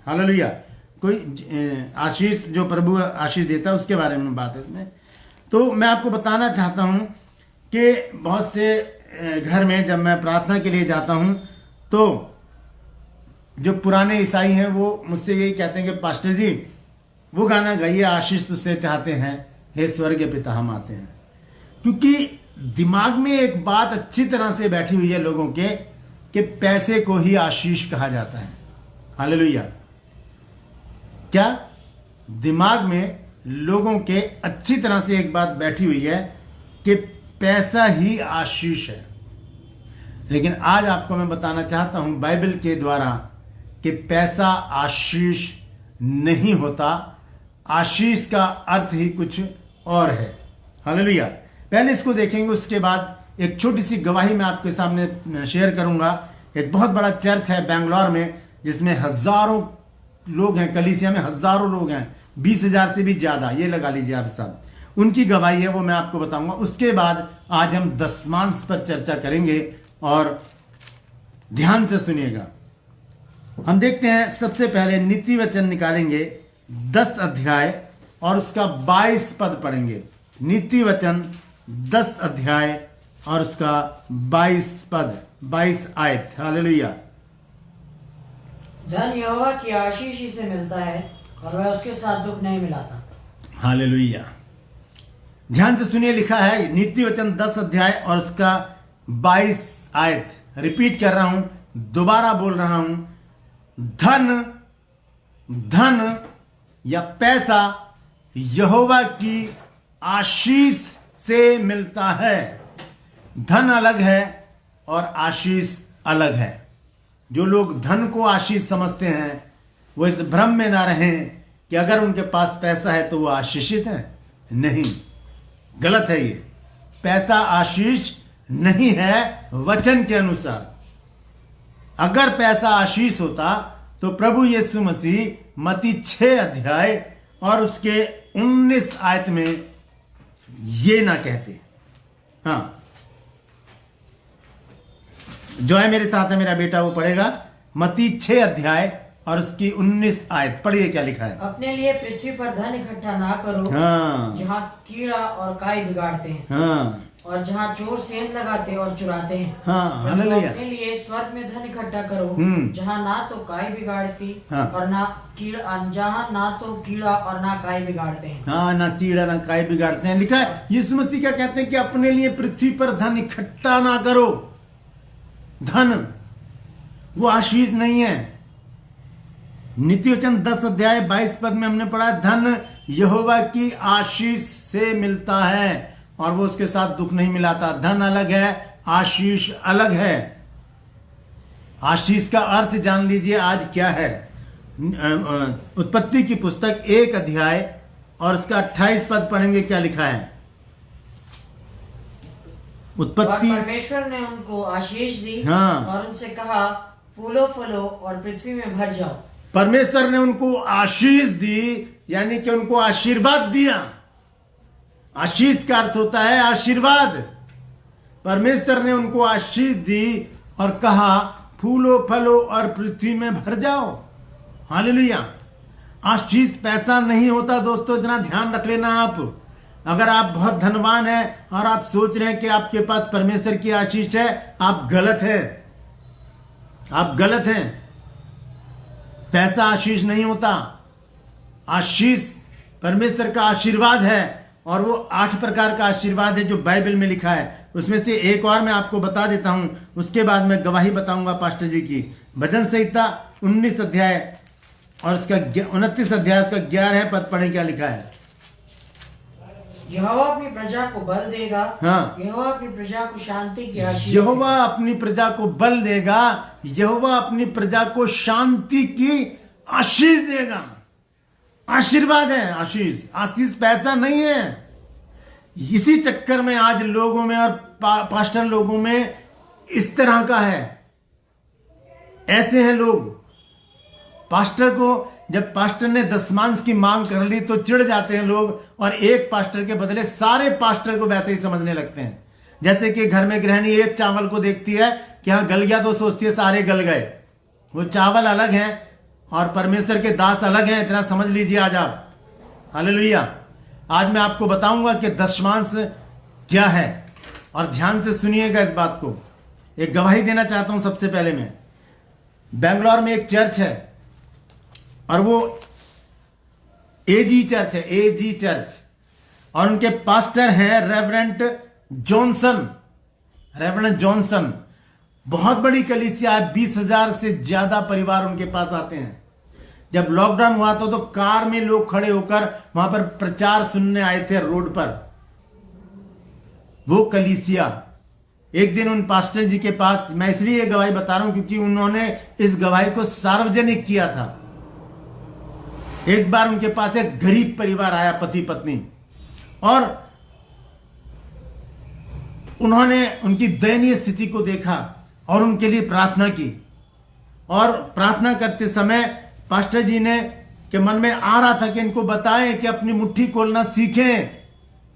Hallelujah. कोई आशीष जो प्रभु आशीष देता है उसके बारे में बात है इसमें। तो मैं आपको बताना चाहता हूं कि बहुत से घर में जब मैं प्रार्थना के लिए जाता हूं तो जो पुराने ईसाई हैं वो मुझसे यही कहते हैं कि पास्टर जी वो गाना गाइए, आशीष तुझसे चाहते हैं हे स्वर्गीय पिता हम आते हैं। क्योंकि दिमाग में एक बात अच्छी तरह से बैठी हुई है लोगों के कि पैसे को ही आशीष कहा जाता है। हालेलुया। क्या दिमाग में लोगों के अच्छी तरह से एक बात बैठी हुई है कि पैसा ही आशीष है। लेकिन आज आपको मैं बताना चाहता हूं बाइबल के द्वारा कि पैसा आशीष नहीं होता। आशीष का अर्थ ही कुछ और है। हालेलुया। पहले इसको देखेंगे, उसके बाद एक छोटी सी गवाही मैं आपके सामने शेयर करूंगा। एक बहुत बड़ा चर्च है बेंगलोर में जिसमें हजारों लोग हैं, कलीसिया में हजारों लोग हैं, 20,000 से भी ज्यादा, ये लगा लीजिए आप सब। उनकी गवाही है वो मैं आपको बताऊंगा। उसके बाद आज हम दशमांश पर चर्चा करेंगे और ध्यान से सुनिएगा। हम देखते हैं सबसे पहले नीति वचन निकालेंगे 10 अध्याय और उसका 22 पद पढ़ेंगे। नीति वचन 10 अध्याय और उसका 22 पद, 22 आयत। हालेलुया। धन यहोवा की आशीष ही से मिलता है और वह उसके साथ दुख नहीं मिलाता। हालेलुया। ध्यान से सुनिए, लिखा है नीति वचन 10 अध्याय और उसका 22 आयत। रिपीट कर रहा हूं, दोबारा बोल रहा हूं। धन या पैसा यहोवा की आशीष से मिलता है। धन अलग है और आशीष अलग है। जो लोग धन को आशीष समझते हैं वो इस भ्रम में ना रहें कि अगर उनके पास पैसा है तो वो आशीषित है। नहीं, गलत है ये। पैसा आशीष नहीं है वचन के अनुसार। अगर पैसा आशीष होता तो प्रभु यीशु मसीह मत्ती 6 अध्याय और उसके 19 आयत में ये ना कहते। हाँ, जो है मेरे साथ है मेरा बेटा वो पढ़ेगा। मत्ती 6 अध्याय और उसकी 19 आयत पढ़िए, क्या लिखा है। अपने लिए पृथ्वी पर धन इकट्ठा ना करो, हाँ, जहाँ कीड़ा और काई बिगाड़ते हैं, हाँ, और जहाँ चोर सेंध लगाते और चुराते हैं। हाँ, हालेलुया। अपने लिए स्वर्ग में धन इकट्ठा करो, जहाँ ना तो काई बिगाड़ती हाँ, और ना कीड़ा, जहाँ ना तो कीड़ा और ना काई बिगाड़ते हैं। हाँ, ना कीड़ा ना काई बिगाड़ते हैं। लिखा है यीशु मसीह क्या कहते हैं कि अपने लिए पृथ्वी पर धन इकट्ठा ना करो। धन वो आशीष नहीं है। नीति वचन 10 अध्याय 22 पद में हमने पढ़ा, धन यहोवा की आशीष से मिलता है और वो उसके साथ दुख नहीं मिलाता। धन अलग है, आशीष अलग है। आशीष का अर्थ जान लीजिए आज क्या है। उत्पत्ति की पुस्तक 1 अध्याय और उसका 28 पद पढ़ेंगे, क्या लिखा है। उत्पत्ति, परमेश्वर ने उनको आशीष दी, हाँ, और उनसे कहा फूलो फलो और पृथ्वी में भर जाओ। परमेश्वर ने उनको आशीष दी, यानी कि उनको आशीर्वाद दिया। आशीष का अर्थ होता है आशीर्वाद। परमेश्वर ने उनको आशीष दी और कहा फूलो फलो और पृथ्वी में भर जाओ। हालेलुया। आशीष पैसा नहीं होता दोस्तों, इतना ध्यान रख लेना आप। अगर आप बहुत धनवान हैं और आप सोच रहे हैं कि आपके पास परमेश्वर की आशीष है, आप गलत हैं। आप गलत हैं। पैसा आशीष नहीं होता। आशीष परमेश्वर का आशीर्वाद है और वो 8 प्रकार का आशीर्वाद है जो बाइबल में लिखा है। उसमें से एक और मैं आपको बता देता हूं, उसके बाद मैं गवाही बताऊंगा पास्टर जी की। भजन संहिता 19 अध्याय और उसका 29 अध्याय उसका 11 पद पढ़े, क्या लिखा है। यहोवा अपनी प्रजा को बल देगा, हाँ, यहोवा अपनी प्रजा को शांति की आशीष। यहोवा अपनी प्रजा को बल देगा, यहोवा अपनी प्रजा को शांति की आशीष देगा। आशीर्वाद है आशीष। आशीष पैसा नहीं है। इसी चक्कर में आज लोगों में और पास्टर लोगों में इस तरह का है। ऐसे हैं लोग। पास्टर को जब पास्टर ने दशमांश की मांग कर ली तो चिढ़ जाते हैं लोग और एक पास्टर के बदले सारे पास्टर को वैसे ही समझने लगते हैं। जैसे कि घर में गृहिणी एक चावल को देखती है कि हाँ गल गया तो सोचती है सारे गल गए। वो चावल अलग है और परमेश्वर के दास अलग हैं, इतना समझ लीजिए आज आप। हालेलुया। आज मैं आपको बताऊंगा कि दशमांश क्या है, और ध्यान से सुनिएगा इस बात को। एक गवाही देना चाहता हूं। सबसे पहले मैं, बेंगलोर में एक चर्च है और वो एजी चर्च है, एजी चर्च, और उनके पास्टर हैं रेवरेंड जॉनसन। रेवरेंड जॉनसन, बहुत बड़ी कलीसिया है, 20,000 से ज्यादा परिवार उनके पास आते हैं। जब लॉकडाउन हुआ तो कार में लोग खड़े होकर वहां पर प्रचार सुनने आए थे रोड पर। वो कलीसिया, एक दिन उन पास्टर जी के पास, मैं इसलिए गवाही बता रहा हूं क्योंकि उन्होंने इस गवाही को सार्वजनिक किया था। एक बार उनके पास एक गरीब परिवार आया, पति पत्नी, और उन्होंने उनकी दयनीय स्थिति को देखा और उनके लिए प्रार्थना की। और प्रार्थना करते समय पास्टर जी ने के मन में आ रहा था कि इनको बताएं कि अपनी मुट्ठी खोलना सीखें।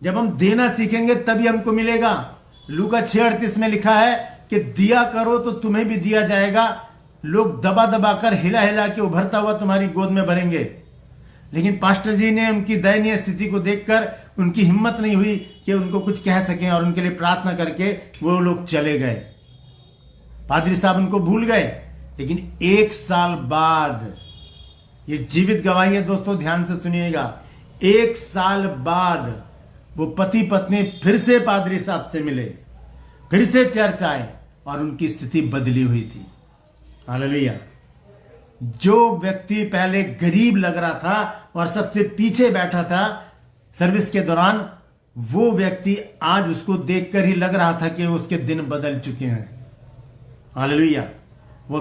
जब हम देना सीखेंगे तभी हमको मिलेगा। लूका 6:38 में लिखा है कि दिया करो तो तुम्हें भी दिया जाएगा, लोग दबा दबा कर हिला हिला के उभरता हुआ तुम्हारी गोद में भरेंगे। लेकिन पास्टर जी ने उनकी दयनीय स्थिति को देखकर उनकी हिम्मत नहीं हुई कि उनको कुछ कह सकें, और उनके लिए प्रार्थना करके वो लोग चले गए। पादरी साहब उनको भूल गए। लेकिन 1 साल बाद, ये जीवित गवाही है दोस्तों, ध्यान से सुनिएगा, 1 साल बाद वो पति पत्नी फिर से पादरी साहब से मिले, फिर से चर्च आए, और उनकी स्थिति बदली हुई थी। हालेलुया। जो व्यक्ति पहले गरीब लग रहा था और सबसे पीछे बैठा था सर्विस के दौरान, वो व्यक्ति आज उसको देखकर ही लग रहा था कि उसके दिन बदल चुके हैं। हालेलुया। वो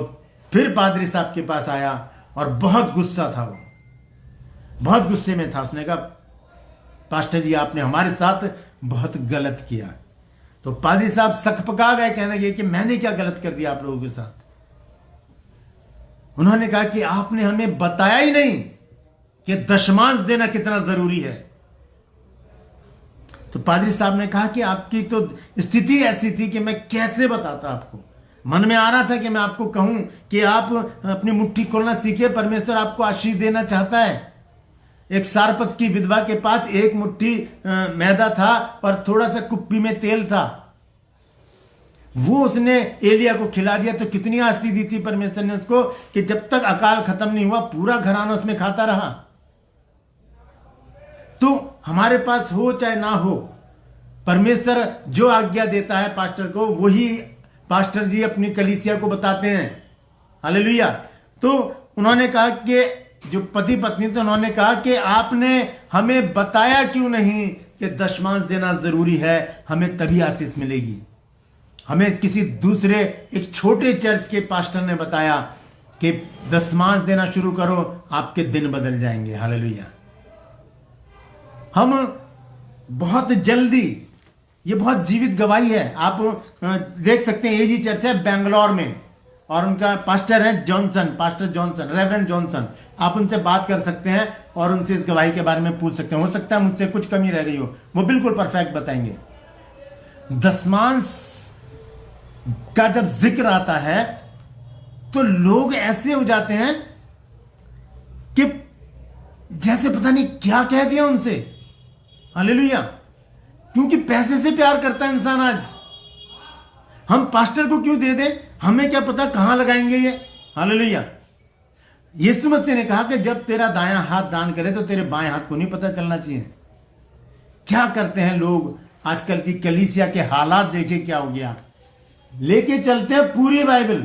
फिर पादरी साहब के पास आया और बहुत गुस्सा था, वो बहुत गुस्से में था। उसने कहा, पास्टर जी आपने हमारे साथ बहुत गलत किया। तो पादरी साहब सकपका गए, कहने लगे कि मैंने क्या गलत कर दिया आप लोगों के साथ। उन्होंने कहा कि आपने हमें बताया ही नहीं कि दशमांश देना कितना जरूरी है। तो पादरी साहब ने कहा कि आपकी तो स्थिति ऐसी थी कि मैं कैसे बताता आपको। मन में आ रहा था कि मैं आपको कहूं कि आप अपनी मुट्ठी खोलना सीखे, परमेश्वर आपको आशीष देना चाहता है। एक सारपत की विधवा के पास एक मुट्ठी मैदा था और थोड़ा सा कुप्पी में तेल था। वो उसने एलिया को खिला दिया। तो कितनी आशीष दी थी परमेश्वर ने उसको कि जब तक अकाल खत्म नहीं हुआ पूरा घराना उसमें खाता रहा। तो हमारे पास हो चाहे ना हो, परमेश्वर जो आज्ञा देता है पास्टर को, वही पास्टर जी अपनी कलीसिया को बताते हैं। हालेलुया। तो उन्होंने कहा कि जो पति पत्नी थे, उन्होंने कहा कि आपने हमें बताया क्यों नहीं कि दशमांश देना जरूरी है, हमें तभी आशीष मिलेगी। हमें किसी दूसरे एक छोटे चर्च के पास्टर ने बताया कि दशमांश देना शुरू करो, आपके दिन बदल जाएंगे। हालेलुया। हम बहुत जल्दी, ये बहुत जीवित गवाही है, आप देख सकते हैं। एजी चर्च है बेंगलोर में, और उनका पास्टर है Johnson, pastor Johnson, reverend Johnson. आप उनसे बात कर सकते हैं और उनसे इस गवाही के बारे में पूछ सकते हैं। हो सकता है मुझसे कुछ कमी रह गई हो, वो बिल्कुल परफेक्ट बताएंगे। दशमांश का जब जिक्र आता है तो लोग ऐसे हो जाते हैं कि जैसे पता नहीं क्या कह दिया उनसे। हालेलुया। क्योंकि पैसे से प्यार करता है इंसान आज। हम पास्टर को क्यों दे दें, हमें क्या पता कहां लगाएंगे ये। हालेलुया। यीशु मसीह ने कहा कि जब तेरा दायां हाथ दान करे तो तेरे बाएं हाथ को नहीं पता चलना चाहिए। क्या करते हैं लोग आजकल की कलीसिया के हालात देखे क्या हो गया। लेके चलते हैं पूरी बाइबल,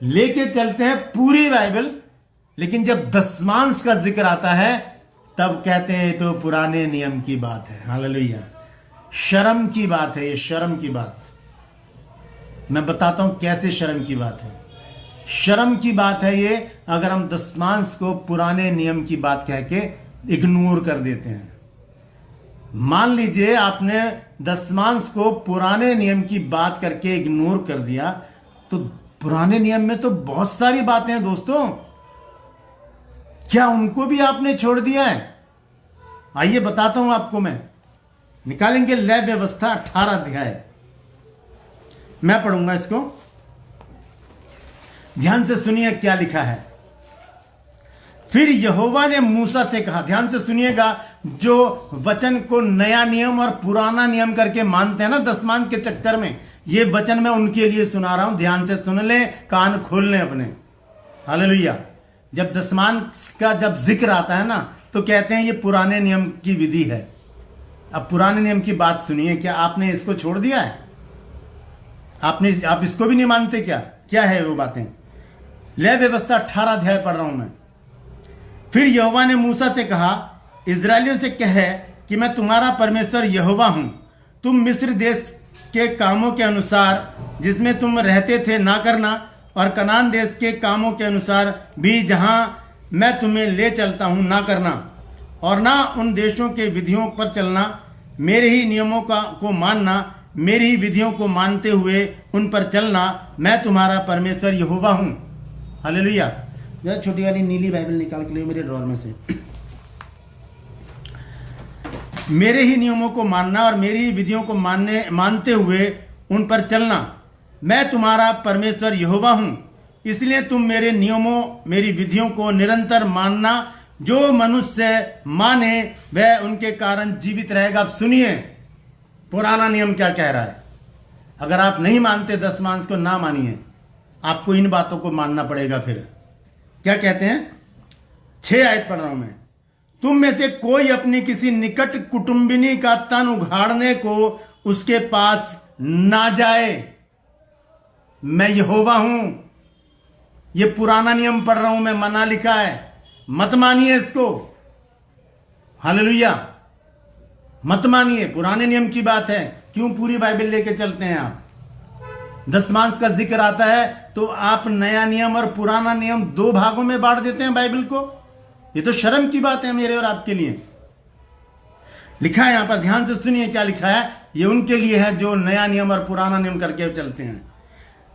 लेके चलते हैं पूरी बाइबल, लेकिन जब दशमांश का जिक्र आता है तब कहते हैं तो पुराने नियम की बात है। हालेलुया। शर्म की बात है ये, शर्म की बात। मैं बताता हूं कैसे शर्म की बात है। शर्म की बात है ये अगर हम दशमांश को पुराने नियम की बात कह के इग्नोर कर देते हैं। मान लीजिए आपने दशमांश को पुराने नियम की बात करके इग्नोर कर दिया, तो पुराने नियम में तो बहुत सारी बातें हैं दोस्तों, क्या उनको भी आपने छोड़ दिया है? आइए बताता हूं आपको मैं। निकालेंगे लय व्यवस्था 18 अध्याय, मैं पढ़ूंगा इसको, ध्यान से सुनिए क्या लिखा है। फिर यहोवा ने मूसा से कहा, ध्यान से सुनिएगा, जो वचन को नया नियम और पुराना नियम करके मानते हैं ना दशमांश के चक्कर में, ये वचन मैं उनके लिए सुना रहा हूं, ध्यान से सुन ले, कान खोल ले अपने। हालेलुया। जब दशमांश का जब जिक्र आता है ना तो कहते हैं ये पुराने नियम की विधि है। अब पुराने नियम की बात सुनिए, क्या आपने इसको छोड़ दिया है? आप इसको भी नहीं मानते क्या? क्या है वो बातें? ले व्यवस्था 18 अध्याय पढ़ रहा हूं मैं। फिर यहोवा ने मूसा से कहा, इजरायलियों से कहे कि मैं तुम्हारा परमेश्वर यहोवा हूं। तुम मिस्र देश के कामों के अनुसार जिसमें तुम रहते थे ना करना, और कनान देश के कामों के अनुसार भी जहां मैं तुम्हें ले चलता हूं ना करना, और ना उन देशों के विधियों पर चलना। मेरे ही नियमों को मानना, मेरी ही विधियों को मानते हुए उन पर चलना। मैं तुम्हारा परमेश्वर यहोवा हूं। हालेलुया। जो छोटी वाली नीली बाइबल निकाल के लिए मेरे ड्रॉर में से। मेरे ही नियमों को मानना और मेरी ही विधियों को मानते हुए उन पर चलना। मैं तुम्हारा परमेश्वर यहोवा हूं। इसलिए तुम मेरे नियमों, मेरी विधियों को निरंतर मानना। जो मनुष्य माने वह उनके कारण जीवित रहेगा। अब सुनिए पुराना नियम क्या कह रहा है। अगर आप नहीं मानते दशमांश को, ना मानिए, आपको इन बातों को मानना पड़ेगा। फिर क्या कहते हैं? 6 आयत पढ़ रहा हूं मैं। तुम में से कोई अपनी किसी निकट कुटुंबिनी का तन उघाड़ने को उसके पास ना जाए। मैं यहोवा हूं। ये पुराना नियम पढ़ रहा हूं मैं, मना लिखा है, मत मानिए इसको। हालेलुया। मत मानिए, पुराने नियम की बात है। क्यों पूरी बाइबल लेके चलते हैं आप? दशमांश का जिक्र आता है तो आप नया नियम और पुराना नियम 2 भागों में बांट देते हैं बाइबल को। ये तो शर्म की बात है मेरे और आपके लिए। लिखा है यहां पर, ध्यान से सुनिए क्या लिखा है। ये उनके लिए है जो नया नियम और पुराना नियम करके चलते हैं।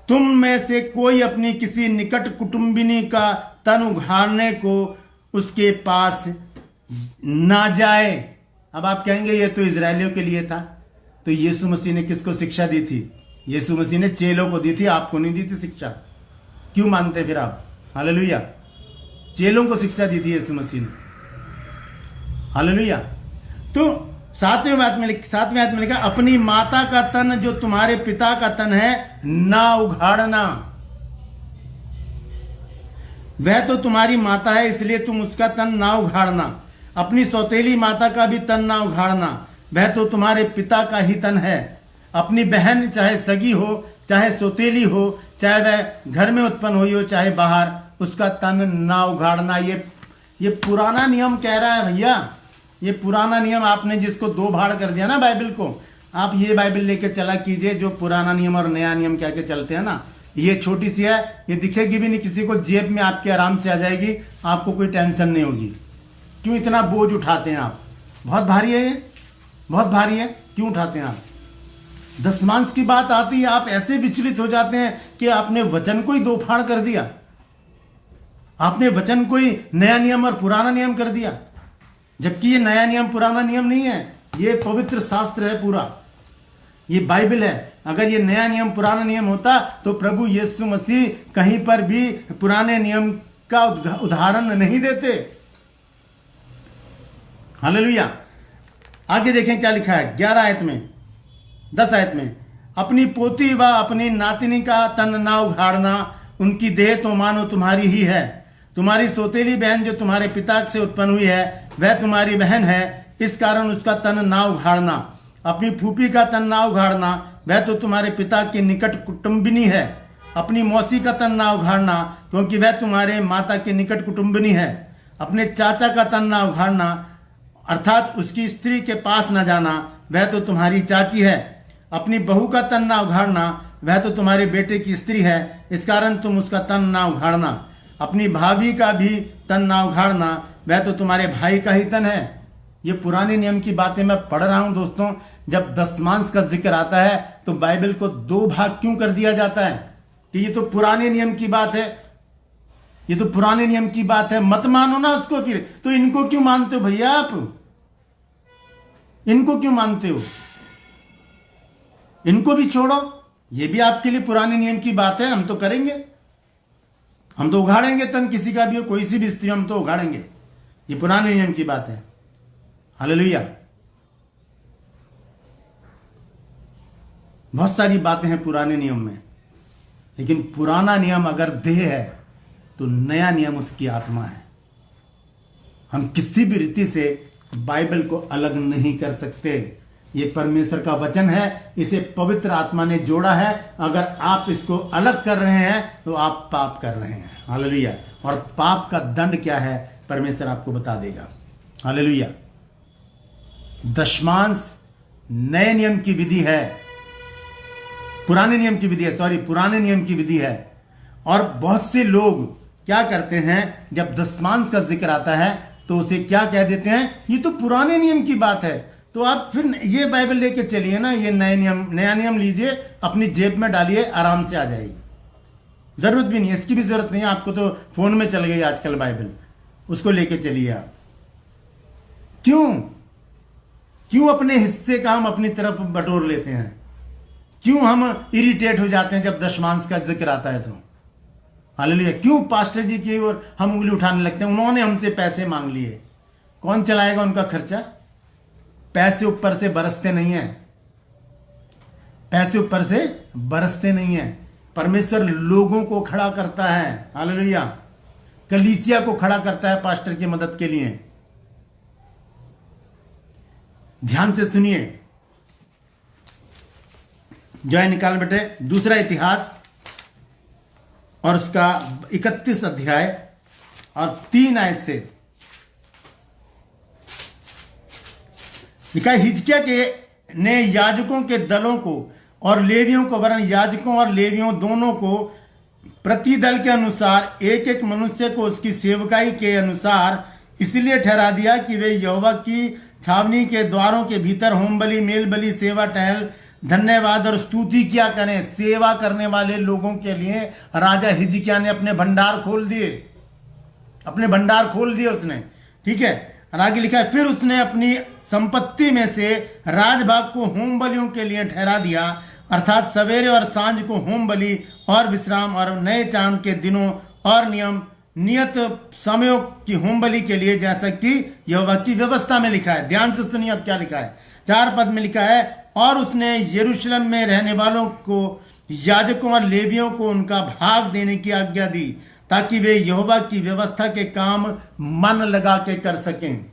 तुम में से कोई अपनी किसी निकट कुटुंबिनी का तन उघाड़ने को उसके पास ना जाए। अब आप कहेंगे ये तो इजरायलियों के लिए था। तो यीशु मसीह ने किसको शिक्षा दी थी? यीशु मसीह ने चेलों को दी थी, आपको नहीं दी थी शिक्षा। क्यों मानते फिर आप? हालेलुया। चेलों को शिक्षा दी थी यीशु मसीह ने। हालेलुया। तो 7वें आयत में लिखा, अपनी माता का तन जो तुम्हारे पिता का तन है ना उघाड़ना। वह तो तुम्हारी माता है, इसलिए तुम उसका तन ना उघाड़ना। अपनी सौतेली माता का भी तन ना उघाड़ना, वह तो तुम्हारे पिता का ही तन है। अपनी बहन चाहे सगी हो चाहे सौतेली हो, चाहे वह घर में उत्पन्न हुई हो चाहे बाहर, उसका तन ना उघाड़ना। ये पुराना नियम कह रहा है भैया। ये पुराना नियम आपने जिसको 2 भाग कर दिया ना बाइबल को, आप ये बाइबल लेके चला कीजिए जो पुराना नियम और नया नियम क्या के चलते हैं ना। ये छोटी सी है, ये दिखेगी भी नहीं किसी को, जेब में आपके आराम से आ जाएगी, आपको कोई टेंशन नहीं होगी। क्यों इतना बोझ उठाते हैं आप? बहुत भारी है ये, बहुत भारी है। क्यों उठाते हैं आप? दशमांश की बात आती है आप ऐसे विचलित हो जाते हैं कि आपने वचन को ही 2 फाड़ कर दिया। आपने वचन को ही नया नियम और पुराना नियम कर दिया, जबकि ये नया नियम पुराना नियम नहीं है। ये पवित्र शास्त्र है पूरा, ये बाइबल है। अगर ये नया नियम पुराना नियम होता तो प्रभु यीशु मसीह कहीं पर भी पुराने नियम का उदाहरण नहीं देते। हालेलुया। आगे देखें क्या लिखा है 11 आयत में, 10 आयत में। अपनी पोती व अपनी नातिनी का तन ना उघाड़ना, उनकी देह तो मानो तुम्हारी ही है। तुम्हारी सौतेली बहन जो तुम्हारे पिता से उत्पन्न हुई है वह तुम्हारी बहन है, इस कारण उसका तन ना उघाड़ना। अपनी फूफी का तन ना उघाड़ना, वह तो तुम्हारे पिता की निकट कुटुंबिनी है। अपनी मौसी का तन ना उघाड़ना, क्योंकि वह तुम्हारे माता की निकट कुटुंबिनी है। अपने चाचा का तन ना उघाड़ना, अर्थात उसकी स्त्री के पास न जाना, वह तो तुम्हारी चाची है। अपनी बहू का तन ना उघाड़ना, वह तो तुम्हारे बेटे की स्त्री है, इस कारण तुम उसका तन ना उघाड़ना। अपनी भाभी का भी तन ना उघाड़ना, वह तो तुम्हारे भाई का ही तन है। ये पुराने नियम की बातें मैं पढ़ रहा हूं दोस्तों। जब दशमांश का जिक्र आता है तो बाइबल को 2 भाग क्यों कर दिया जाता है कि ये तो पुराने नियम की बात है, ये तो पुराने नियम की बात है, मत मानो ना उसको। फिर तो इनको क्यों मानते हो भैया आप? इनको क्यों मानते हो? इनको भी छोड़ो, ये भी आपके लिए पुराने नियम की बात है, हम तो करेंगे। हम तो उगाड़ेंगे तन, किसी का भी हो, कोई सी भी स्त्री हम तो उगाड़ेंगे। ये पुराने नियम की बात है। हालेलुया। बहुत सारी बातें हैं पुराने नियम में, लेकिन पुराना नियम अगर देह है तो नया नियम उसकी आत्मा है। हम किसी भी रीति से बाइबल को अलग नहीं कर सकते। ये परमेश्वर का वचन है, इसे पवित्र आत्मा ने जोड़ा है। अगर आप इसको अलग कर रहे हैं तो आप पाप कर रहे हैं। हालेलुया। और पाप का दंड क्या है परमेश्वर आपको बता देगा। हालेलुया। दशमांश नए नियम की विधि है, पुराने नियम की विधि है, पुराने नियम की विधि है। और बहुत से लोग क्या करते हैं, जब दशमांश का जिक्र आता है तो उसे क्या कह देते हैं, ये तो पुराने नियम की बात है। तो आप फिर ये बाइबल लेके चलिए ना, ये नया नियम लीजिए, अपनी जेब में डालिए, आराम से आ जाएगी। जरूरत भी नहीं है, इसकी भी जरूरत नहीं है आपको, तो फोन में चल गई आजकल बाइबल, उसको लेके चलिए आप। क्यों अपने हिस्से का हम अपनी तरफ बटोर लेते हैं? क्यों हम इरिटेट हो जाते हैं जब दशमांश का जिक्र आता है तो? हालेलुया। क्यों पास्टर जी की ओर हम उंगली उठाने लगते हैं? उन्होंने हमसे पैसे मांग लिए, कौन चलाएगा उनका खर्चा? पैसे ऊपर से बरसते नहीं है, पैसे ऊपर से बरसते नहीं है। परमेश्वर लोगों को खड़ा करता है। हालेलुया। कलीसिया को खड़ा करता है पास्टर की मदद के लिए। ध्यान से सुनिए, जय निकाल बेटे, दूसरा इतिहास और उसका 31 अध्याय और 3 आयत से लिखा है, हिजकिय्याह के ने याजकों के दलों को और लेवियों को, वरन याजकों और लेवियों दोनों को प्रति दल के अनुसार एक एक मनुष्य को उसकी सेवकाई के अनुसार इसलिए ठहरा दिया कि वे यहोवा की छावनी के द्वारों के भीतर होम बलि, मेल बलि, सेवा टहल, धन्यवाद और स्तुति किया करें। सेवा करने वाले लोगों के लिए राजा हिजकिय्याह ने अपने भंडार खोल दिए, अपने भंडार खोल दिए उसने। ठीक है, और आगे लिखा है, फिर उसने अपनी संपत्ति में से राजभाग को होम बलियों के लिए ठहरा दिया, अर्थात सवेरे और सांझ को होम बलि और विश्राम और नए चांद के दिनों और नियत समयों की होम बलि के लिए, जैसा कि यहोवा की व्यवस्था में लिखा है। ध्यान से सुनिए अब क्या लिखा है। 4 पद में लिखा है, और उसने यरूशलेम में रहने वालों को, याजकों और लेवियों को उनका भाग देने की आज्ञा दी, ताकि वे यहोवा की व्यवस्था के काम मन लगा के कर सकें।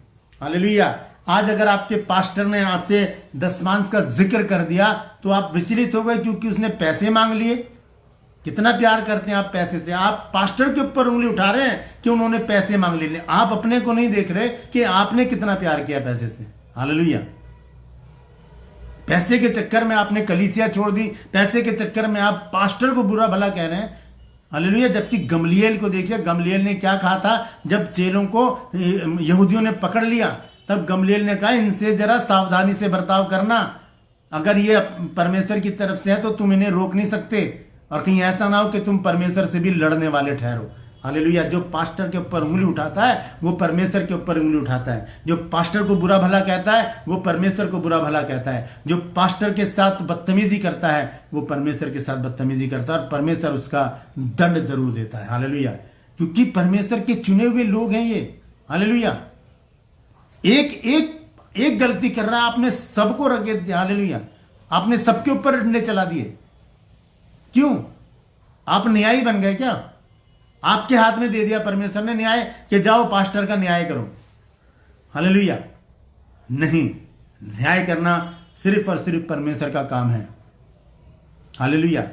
हालेलुया। आज अगर आपके पास्टर ने आपसे दशमांश का जिक्र कर दिया तो आप विचलित हो गए क्योंकि उसने पैसे मांग लिए। कितना प्यार करते हैं आप पैसे से? आप पास्टर के ऊपर उंगली उठा रहे हैं कि उन्होंने पैसे मांग लिए। आप अपने को नहीं देख रहे कि आपने कितना प्यार किया पैसे से। हालेलुया। पैसे के चक्कर में आपने कलीसिया छोड़ दी, पैसे के चक्कर में आप पास्टर को बुरा भला कह रहे हैं। हालेलुया। जबकि गमलीएल को देखिए, गमलीएल ने क्या कहा था जब चेलों को यहूदियों ने पकड़ लिया, तब गमलीएल ने कहा इनसे जरा सावधानी से बर्ताव करना, अगर ये परमेश्वर की तरफ से है तो तुम इन्हें रोक नहीं सकते, और कहीं ऐसा ना हो कि तुम परमेश्वर से भी लड़ने वाले ठहरो। हालेलुया। जो पास्टर के ऊपर उंगली उठाता है वो परमेश्वर के ऊपर उंगली उठाता है। जो पास्टर को बुरा भला कहता है वो परमेश्वर को बुरा भला कहता है। जो पास्टर के साथ बदतमीजी करता है वो परमेश्वर के साथ बदतमीजी करता है, और परमेश्वर उसका दंड जरूर देता है। हालेलुया। क्योंकि परमेश्वर के चुने हुए लोग हैं ये। हालेलुया। एक गलती कर रहा है, आपने सबको रख दिया। हालेलुया। आपने सबके ऊपर डंडे चला दिए। क्यों? आप न्यायी बन गए क्या? आपके हाथ में दे दिया परमेश्वर ने न्याय कि जाओ पास्टर का न्याय करो। हालेलुया। नहीं, न्याय करना सिर्फ और सिर्फ परमेश्वर का काम है। हालेलुया।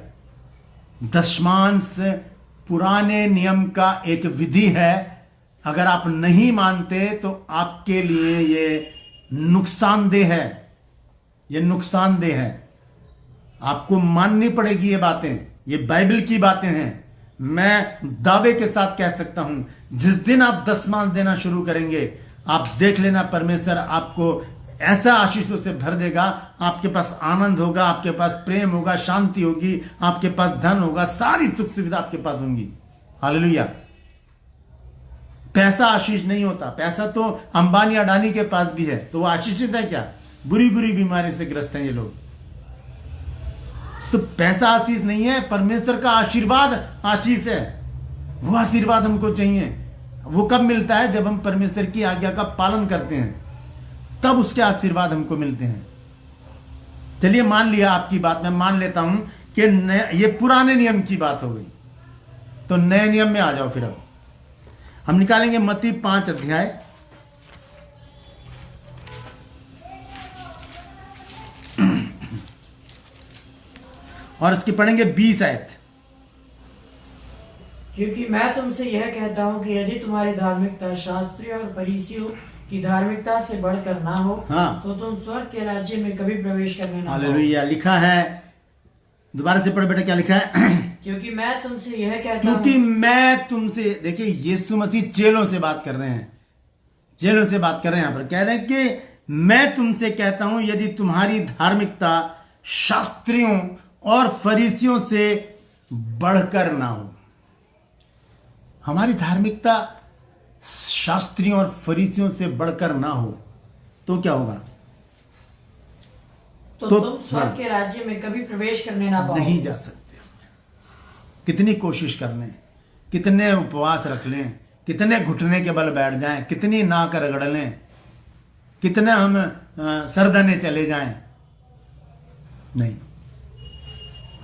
दशमांश पुराने नियम का एक विधि है। अगर आप नहीं मानते तो आपके लिए ये नुकसानदेह है, ये नुकसानदेह है। आपको माननी पड़ेगी ये बातें, ये बाइबल की बातें हैं। मैं दावे के साथ कह सकता हूं, जिस दिन आप दशमांश देना शुरू करेंगे, आप देख लेना परमेश्वर आपको ऐसा आशीषों से भर देगा। आपके पास आनंद होगा, आपके पास प्रेम होगा, शांति होगी, आपके पास धन होगा, सारी सुख सुविधा आपके पास होंगी। हालेलुया। पैसा आशीष नहीं होता। पैसा तो अंबानी अडानी के पास भी है, तो वो आशीषित है क्या? बुरी बुरी बीमारी से ग्रस्त हैं ये लोग। तो पैसा आशीष नहीं है, परमेश्वर का आशीर्वाद आशीष है। वो आशीर्वाद हमको चाहिए। वो कब मिलता है? जब हम परमेश्वर की आज्ञा का पालन करते हैं, तब उसके आशीर्वाद हमको मिलते हैं। चलिए, मान लिया आपकी बात, मैं मान लेता हूं कि ये पुराने नियम की बात हो गई, तो नए नियम में आ जाओ। फिर अब हम निकालेंगे मत्ती 5 अध्याय, और इसकी पढ़ेंगे 20 आयत। क्योंकि मैं तुमसे यह कहता हूँ कि यदि तुम्हारी धार्मिकता शास्त्रियों और फरीसियों की धार्मिकता से बढ़कर ना हो, हाँ। तो तुम स्वर्ग के राज्य में कभी प्रवेश करने ना पाओगे। हालेलुया। लिखा है, दोबारा से पढ़ो बेटा, क्या लिखा है? क्योंकि मैं तुमसे यह कहता क्योंकि हूँ। मैं तुमसे, देखिए यीशु मसीह चेलों से बात कर रहे हैं, चेलों से बात कर रहे हैं। यहां पर कह रहे हैं कि मैं तुमसे कहता हूं, यदि तुम्हारी धार्मिकता शास्त्रियों और फरीसियों से बढ़कर ना हो। हमारी धार्मिकता शास्त्रियों और फरीसियों से बढ़कर ना हो तो क्या होगा? तो तुम स्वर्ग के राज्य में कभी प्रवेश करने ना पाओगे। नहीं जा सकते। कितनी कोशिश कर लें, कितने उपवास रख लें, कितने घुटने के बल बैठ जाएं, कितनी नाक रगड़ लें, कितने हम सरदने चले जाएं, नहीं,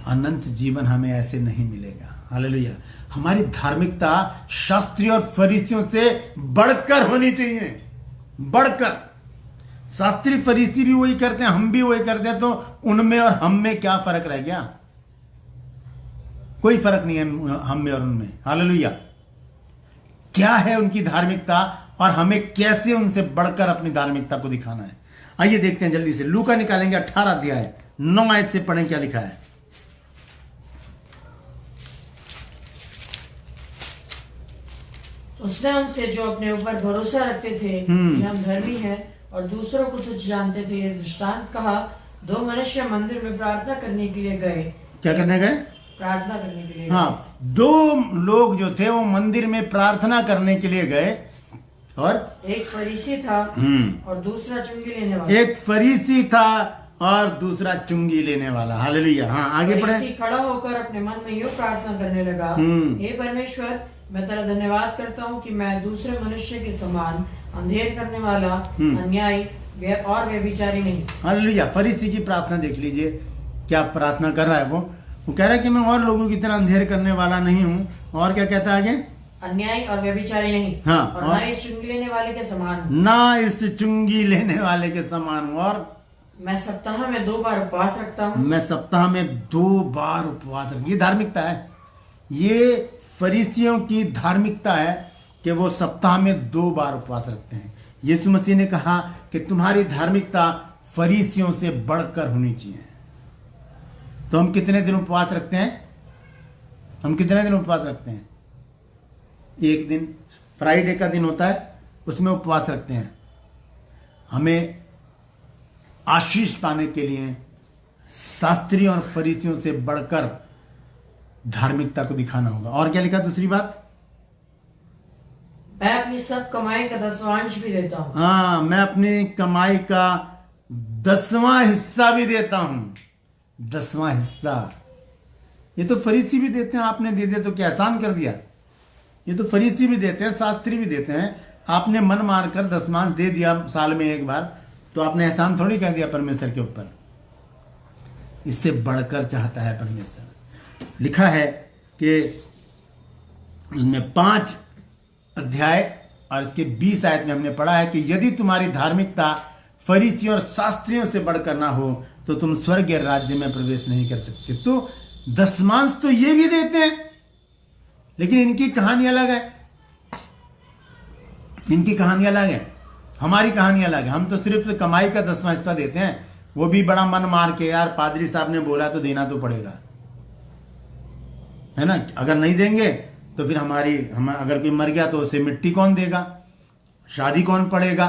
अनंत जीवन हमें ऐसे नहीं मिलेगा। हालेलुया। हमारी धार्मिकता शास्त्रियों और फरीसियों से बढ़कर होनी चाहिए, बढ़कर। शास्त्री फरीसी भी वही करते हैं, हम भी वही करते हैं, तो उनमें और हम में क्या फर्क रह गया? कोई फर्क नहीं है हम में और उनमें। हालेलुया। क्या है उनकी धार्मिकता और हमें कैसे उनसे बढ़कर अपनी धार्मिकता को दिखाना है? आइए देखते हैं जल्दी से। लूका निकालेंगे 18 अध्याय 9 आयत से पढ़ें क्या लिखा है। उसने उनसे जो अपने ऊपर भरोसा रखते थे कि हम धर्मी हैं और दूसरों को तुच्छ जानते थे, ये दृष्टांत कहा। 2 मनुष्य मंदिर में प्रार्थना करने के लिए गए। क्या करने गए? प्रार्थना करने के लिए। हाँ, 2 लोग जो थे वो मंदिर में प्रार्थना करने के लिए गए, और एक फरीसी था और दूसरा चुंगी लेने वाला। एक फरीसी था और दूसरा चुंगी लेने वाला। हालेलुया। हाँ, आगे पढ़े। फरीसी खड़ा होकर अपने मन में यूं प्रार्थना करने लगा, हे परमेश्वर, मैं तेरा धन्यवाद करता हूँ कि मैं दूसरे मनुष्य के समान अंधेर करने वाला, अन्यायी और व्यभिचारी नहीं। हालेलुया। फरीसी की प्रार्थना देख लीजिए, क्या प्रार्थना कर रहा है वो कह रहा है कि मैं और लोगों की तरह अंधेर करने वाला नहीं हूँ, और क्या कहता है आगे? अन्यायी और व्यभिचारी नहीं। हाँ, और ना इस चुंगी लेने वाले के समान। ना इस चुंगी लेने वाले के समान। और मैं सप्ताह में 2 बार उपवास रखता हूँ। मैं सप्ताह में 2 बार उपवास रखता हूँ। ये धार्मिकता है। ये फरीसियों की धार्मिकता है कि वो सप्ताह में 2 बार उपवास रखते हैं। यीशु मसीह ने कहा कि तुम्हारी धार्मिकता फरीसियों से बढ़कर होनी चाहिए। तो हम कितने दिन उपवास रखते हैं? हम कितने दिन उपवास रखते हैं? एक दिन, फ्राइडे का दिन होता है, उसमें उपवास रखते हैं। हमें आशीष पाने के लिए शास्त्रियों और फरीसियों से बढ़कर धार्मिकता को दिखाना होगा। और क्या लिखा दूसरी बात? मैं अपनी सब कमाई का 10वांश भी देता हूँ। हाँ, मैं अपनी कमाई का 10वां हिस्सा भी देता हूं। 10वां हिस्सा। ये तो फरीसी भी देते हैं, आपने दे दिया तो क्या एहसान कर दिया? ये तो फरीसी भी देते हैं, शास्त्री भी देते हैं। आपने मन मारकर 10वांश दे दिया साल में एक बार, तो आपने एहसान थोड़ी कर दिया परमेश्वर के ऊपर। इससे बढ़कर चाहता है परमेश्वर। लिखा है कि उसमें 5 अध्याय और इसके 20 आयत में हमने पढ़ा है कि यदि तुम्हारी धार्मिकता फरीसियों और शास्त्रियों से बढ़कर ना हो तो तुम स्वर्गीय राज्य में प्रवेश नहीं कर सकते। तो 10वांश तो ये भी देते हैं, लेकिन इनकी कहानी अलग है। इनकी कहानी अलग है, हमारी कहानी अलग है। हम तो सिर्फ कमाई का 10वां हिस्सा देते हैं, वो भी बड़ा मन मार के, यार पादरी साहब ने बोला तो देना तो पड़ेगा, है ना। अगर नहीं देंगे तो फिर हम अगर कोई मर गया तो उसे मिट्टी कौन देगा, शादी कौन पढ़ेगा,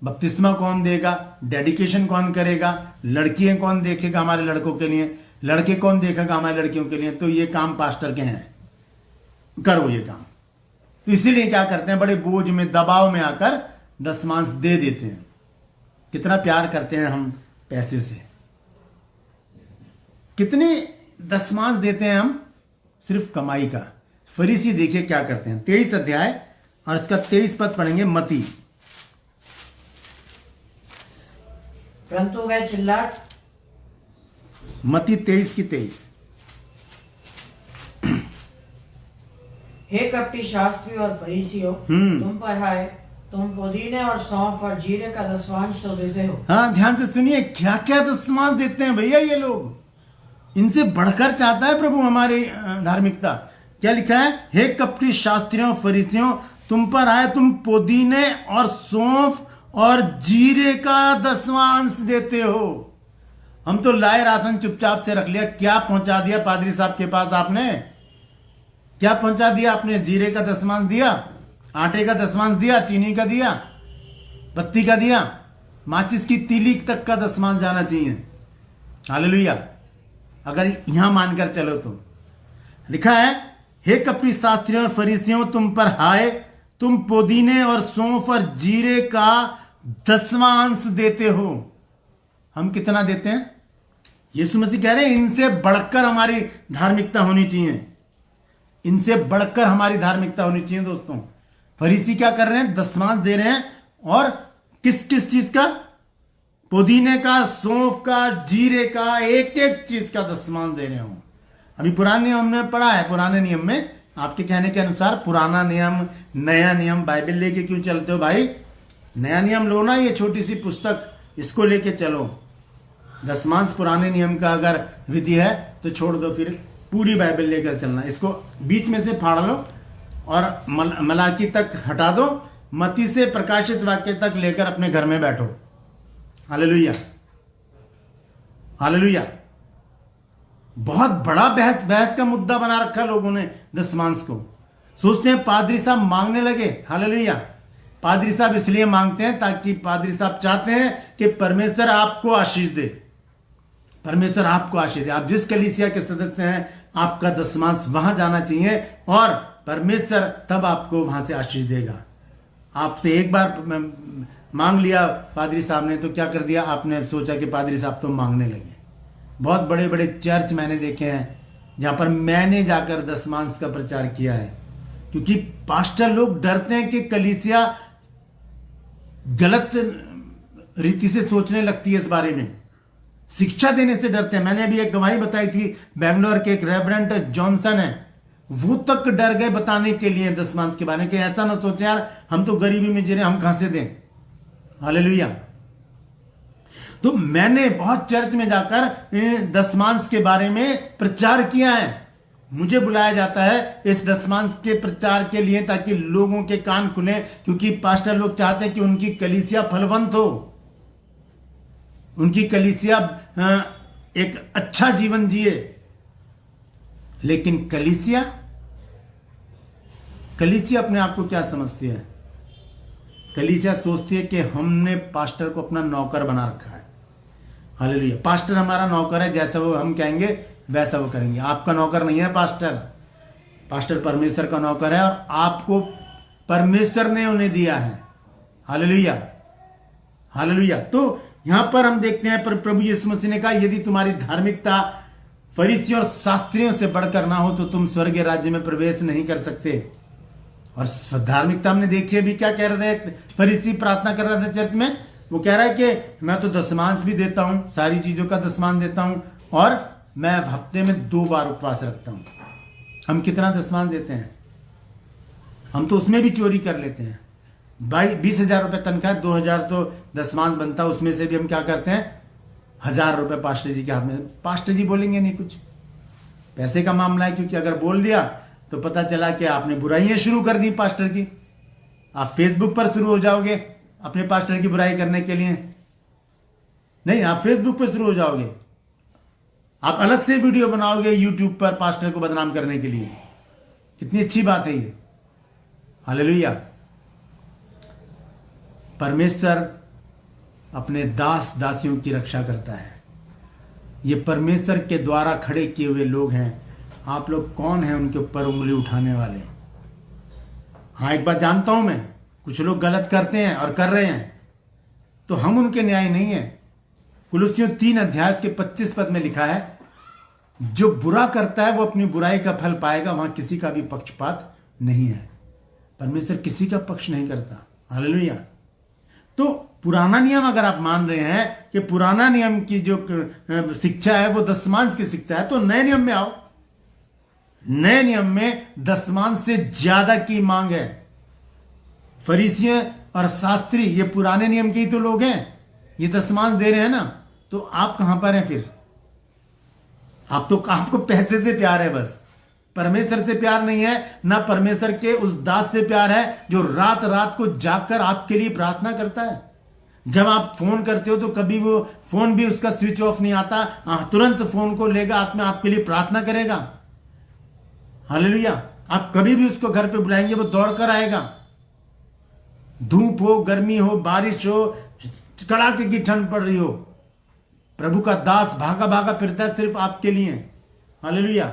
बपतिस्मा कौन देगा, डेडिकेशन कौन करेगा, लड़कियां कौन देखेगा हमारे लड़कों के लिए, लड़के कौन देखेगा हमारी लड़कियों के लिए। तो ये काम पास्टर के हैं, करो ये काम। तो इसीलिए क्या करते हैं, बड़े बोझ में, दबाव में आकर 10वांश दे देते हैं। कितना प्यार करते हैं हम पैसे से, कितने 10वांश देते हैं हम सिर्फ कमाई का। फरीसी देखिए क्या करते हैं। 23 अध्याय और इसका 23 पद पढ़ेंगे। मती परंतु वह चिल्ला मती 23 की 23। हे कपटी शास्त्री और फरीसियों, तुम पर हाय, तुम पुदीने और सौंफ और जीरे का दसवांश तो देते हो। हाँ, ध्यान से सुनिए, क्या क्या दसवांश देते हैं भैया ये लोग। इनसे बढ़कर चाहता है प्रभु हमारी धार्मिकता। क्या लिखा है? हे कपटी शास्त्रियों फरीसियों, तुम पर आए, तुम पुदीने और सौंफ और जीरे का दसवांश देते हो। हम तो लाए राशन चुपचाप से रख लिया। क्या पहुंचा दिया पादरी साहब के पास आपने? क्या पहुंचा दिया आपने? जीरे का दसवांश दिया, आटे का दसवांश दिया, चीनी का दिया, पत्ती का दिया, माचिस की तीली तक का दसवांश जाना चाहिए। हालेलुया। अगर यहां मानकर चलो तो लिखा है, हे कपटी शास्त्रियों और फरीसियों, तुम पर हाय, तुम पुदीने और सौंफ और जीरे का दसवांश देते हो। हम कितना देते हैं? यीशु मसीह कह रहे हैं इनसे बढ़कर हमारी धार्मिकता होनी चाहिए। इनसे बढ़कर हमारी धार्मिकता होनी चाहिए दोस्तों। फरीसी क्या कर रहे हैं? दसवांश दे रहे हैं। और किस किस चीज का? पुदीने का, सौंफ का, जीरे का, एक एक चीज का दसवांश दे रहे हो। अभी पुराने नियम में पढ़ा है। पुराने नियम में आपके कहने के अनुसार पुराना नियम, नया नियम, बाइबल लेके क्यों चलते हो भाई? नया नियम लो ना, ये छोटी सी पुस्तक, इसको लेके चलो। दसवांश पुराने नियम का अगर विधि है तो छोड़ दो, फिर पूरी बाइबल लेकर चलना। इसको बीच में से फाड़ लो और मलाकी तक हटा दो, मती से प्रकाशित वाक्य तक लेकर अपने घर में बैठो। हालेलुया। बहुत बड़ा बहस का मुद्दा बना रखा लोगों ने दसवांश को। सोचते हैं पादरी साहब मांगने लगे। हालेलुया। पादरी साहब इसलिए मांगते हैं ताकि पादरी साहब चाहते हैं कि परमेश्वर आपको आशीष दे। परमेश्वर आपको आशीष दे। आप जिस कलीसिया के सदस्य हैं, आपका दसवांश वहां जाना चाहिए और परमेश्वर तब आपको वहां से आशीष देगा। आपसे एक बार मांग लिया पादरी साहब ने तो क्या कर दिया आपने? सोचा कि पादरी साहब तो मांगने लगे। बहुत बड़े बड़े चर्च मैंने देखे हैं जहां पर मैंने जाकर दसवांश का प्रचार किया है, क्योंकि पास्टर लोग डरते हैं कि कलीसिया गलत रीति से सोचने लगती है। इस बारे में शिक्षा देने से डरते हैं। मैंने अभी एक गवाही बताई थी, बेंगलोर के एक रेवरेंट जॉनसन है, वो तक डर गए बताने के लिए दसवांश के बारे में कि ऐसा ना सोचे यार हम तो गरीबी में जी रहे, हम कहां से दें। हालेलुया। तो मैंने बहुत चर्च में जाकर दसवांश के बारे में प्रचार किया है। मुझे बुलाया जाता है इस दसवांश के प्रचार के लिए ताकि लोगों के कान खुले, क्योंकि पास्टर लोग चाहते हैं कि उनकी कलीसिया फलवंत हो, उनकी कलीसिया एक अच्छा जीवन जिए। लेकिन कलीसिया अपने आप को क्या समझती है? कलीसिया सोचती है कि हमने पास्टर को अपना नौकर बना रखा है। हालेलुया। पास्टर हमारा नौकर है, जैसा वो हम कहेंगे वैसा वो करेंगे। आपका नौकर नहीं है पास्टर। पास्टर परमेश्वर का नौकर है और आपको परमेश्वर ने उन्हें दिया है। हालेलुया। हालेलुया। तो यहां पर हम देखते हैं प्रभु यीशु मसीह ने कहा यदि तुम्हारी धार्मिकता फरीसियों और शास्त्रियों से बढ़कर ना हो तो तुम स्वर्गीय राज्य में प्रवेश नहीं कर सकते। और धार्मिकता हमने देखी अभी क्या कह रहे थे? फरीसी प्रार्थना कर रहा था चर्च में, वो कह रहा है कि मैं तो दसवांश भी देता हूं, सारी चीजों का दसवांश देता हूं और मैं हफ्ते में 2 बार उपवास रखता हूं। हम कितना दसवांश देते हैं? हम तो उसमें भी चोरी कर लेते हैं। 20,000 रुपये तनख्वाह, 2,000 तो दसवांश बनता है, उसमें से भी हम क्या करते हैं 1,000 रुपये पास्टर जी के हाथ में। पास्टर जी बोलेंगे नहीं कुछ, पैसे का मामला है, क्योंकि अगर बोल दिया तो पता चला कि आपने बुराइयां शुरू कर दी पास्टर की। आप फेसबुक पर शुरू हो जाओगे अपने पास्टर की बुराई करने के लिए। नहीं, आप फेसबुक पर शुरू हो जाओगे, आप अलग से वीडियो बनाओगे यूट्यूब पर पास्टर को बदनाम करने के लिए। कितनी अच्छी बात है ये। हालेलुया। परमेश्वर अपने दास दासियों की रक्षा करता है। ये परमेश्वर के द्वारा खड़े किए हुए लोग हैं। आप लोग कौन हैं उनके ऊपर उंगली उठाने वाले? हाँ, एक बात जानता हूं मैं, कुछ लोग गलत करते हैं और कर रहे हैं, तो हम उनके न्याय नहीं है। कुलुस्सियों 3 अध्याय के 25 पद में लिखा है, जो बुरा करता है वो अपनी बुराई का फल पाएगा, वहां किसी का भी पक्षपात नहीं है। परमेश्वर किसी का पक्ष नहीं करता। हालेलुया। तो पुराना नियम अगर आप मान रहे हैं कि पुराना नियम की जो शिक्षा है वो दशमांश की शिक्षा है, तो नए नियम में आओ। नए नियम में दशमांश से ज्यादा की मांग है। फरीसी और शास्त्री ये पुराने नियम के ही तो लोग हैं, ये दशमांश दे रहे हैं ना, तो आप कहां पर हैं फिर? आपको पैसे से प्यार है, बस परमेश्वर से प्यार नहीं है। ना परमेश्वर के उस दास से प्यार है जो रात रात को जागकर आपके लिए प्रार्थना करता है। जब आप फोन करते हो तो कभी वो फोन भी उसका स्विच ऑफ नहीं आता, तुरंत फोन को लेगा, आत्मा आपके लिए प्रार्थना करेगा। हालेलुया। आप कभी भी उसको घर पे बुलाएंगे वो दौड़ कर आएगा। धूप हो, गर्मी हो, बारिश हो, कड़ाके की ठंड पड़ रही हो, प्रभु का दास भागा भागा फिरता है सिर्फ आपके लिए। हालेलुया।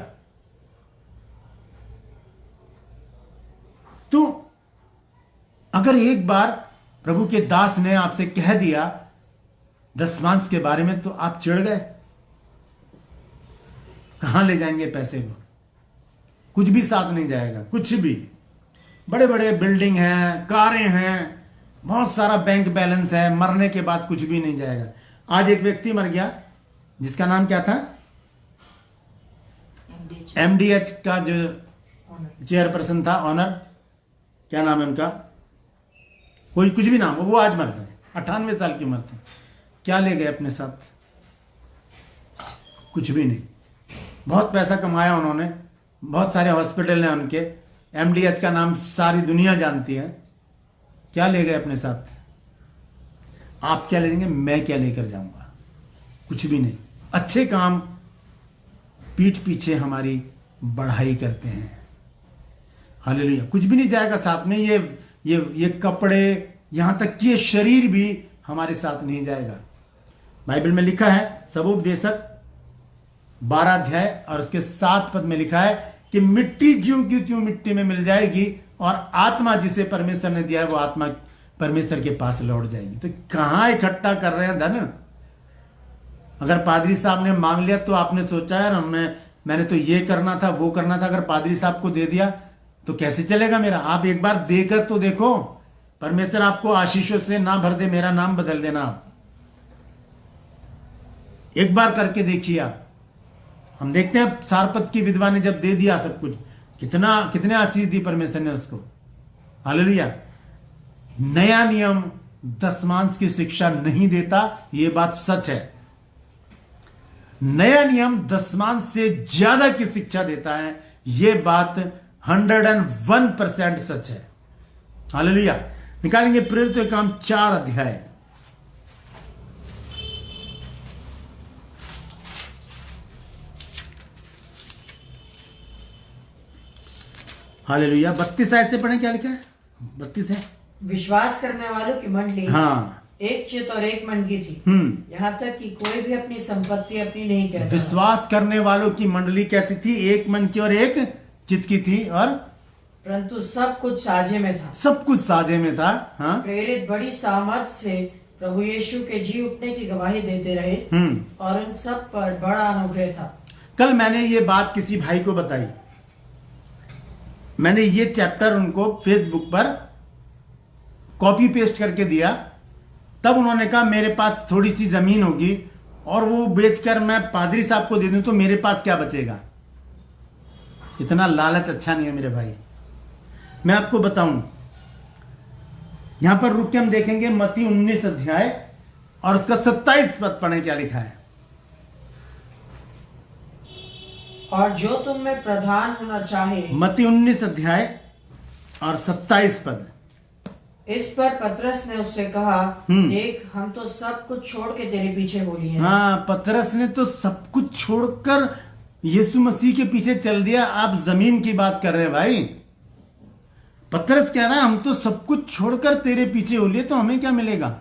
तो अगर एक बार प्रभु के दास ने आपसे कह दिया दशमांश के बारे में, तो आप चिढ़ गए। कहां ले जाएंगे पैसे को? कुछ भी साथ नहीं जाएगा, कुछ भी। बड़े बड़े बिल्डिंग हैं, कारें हैं, बहुत सारा बैंक बैलेंस है, मरने के बाद कुछ भी नहीं जाएगा। आज एक व्यक्ति मर गया जिसका नाम क्या था? एमडीएच का जो चेयरपर्सन था, ऑनर, क्या नाम है उनका? कोई कुछ भी नाम हो, वो आज मर गए। 98 साल की उम्र थी। क्या ले गए अपने साथ? कुछ भी नहीं। बहुत पैसा कमाया उन्होंने, बहुत सारे हॉस्पिटल हैं उनके, एमडीएच का नाम सारी दुनिया जानती है। क्या ले गए अपने साथ? आप क्या ले जाएंगे? मैं क्या लेकर जाऊंगा? कुछ भी नहीं। अच्छे काम पीठ पीछे हमारी बढ़ाई करते हैं। हालेलुया। कुछ भी नहीं जाएगा साथ में। ये कपड़े, यहां तक कि ये शरीर भी हमारे साथ नहीं जाएगा। बाइबल में लिखा है, सबोपदेशक 12 अध्याय और उसके 7 पद में लिखा है कि मिट्टी ज्यों की त्यों मिट्टी में मिल जाएगी और आत्मा जिसे परमेश्वर ने दिया है वो आत्मा परमेश्वर के पास लौट जाएगी। तो कहां इकट्ठा कर रहे हैं धन? अगर पादरी साहब ने मांग लिया तो आपने सोचा यार मैंने तो ये करना था, वो करना था, अगर पादरी साहब को दे दिया तो कैसे चलेगा मेरा? आप एक बार देकर तो देखो। परमेश्वर आपको आशीषों से ना भर दे, मेरा नाम बदल देना आप। एक बार करके देखिए आप। हम देखते हैं सारपत की विधवा ने जब दे दिया सब कुछ, कितने आशीष दी परमेश्वर ने उसको। हालेलुया। नया नियम दशमांश की शिक्षा नहीं देता, यह बात सच है। नया नियम दशमांश से ज्यादा की शिक्षा देता है, यह बात 101% सच है। हालेलुया। निकालेंगे प्रेरितों के काम 4 अध्याय। हालेलुया। 32 आयत से पढ़ें, क्या लिखा है? 32 है। विश्वास करने वालों की मंडली हाँ, एक चित और एक मन की थी, यहाँ तक कि कोई भी अपनी संपत्ति अपनी नहीं कहता। विश्वास करने वालों की मंडली कैसी थी? एक मन की और एक चित की थी, और परंतु सब कुछ साझे में था। सब कुछ साझे में था। हाँ, प्रेरित बड़ी सामर्थ से प्रभु यीशु के जी उठने की गवाही देते रहे और उन सब पर बड़ा अनुग्रह था। कल मैंने ये बात किसी भाई को बताई। मैंने ये चैप्टर उनको फेसबुक पर कॉपी पेस्ट करके दिया। तब उन्होंने कहा मेरे पास थोड़ी सी जमीन होगी और वो बेचकर मैं पादरी साहब को दे दूं तो मेरे पास क्या बचेगा। इतना लालच अच्छा नहीं है मेरे भाई। मैं आपको बताऊं, यहां पर रुक के हम देखेंगे मत्ती 19 अध्याय और उसका 27 पद पढ़ें, क्या लिखा है। और जो तुम में प्रधान होना चाहे। मत्ती 19 अध्याय और 27 पद। इस पर पतरस ने उससे कहा, देख हम तो सब कुछ छोड़ के तेरे पीछे हो लिए हैं। हाँ, पतरस ने तो सब कुछ छोड़कर यीशु मसीह के पीछे चल दिया। आप जमीन की बात कर रहे हैं भाई। पतरस कह रहा है हम तो सब कुछ छोड़कर तेरे पीछे हो लिए, तो हमें क्या मिलेगा?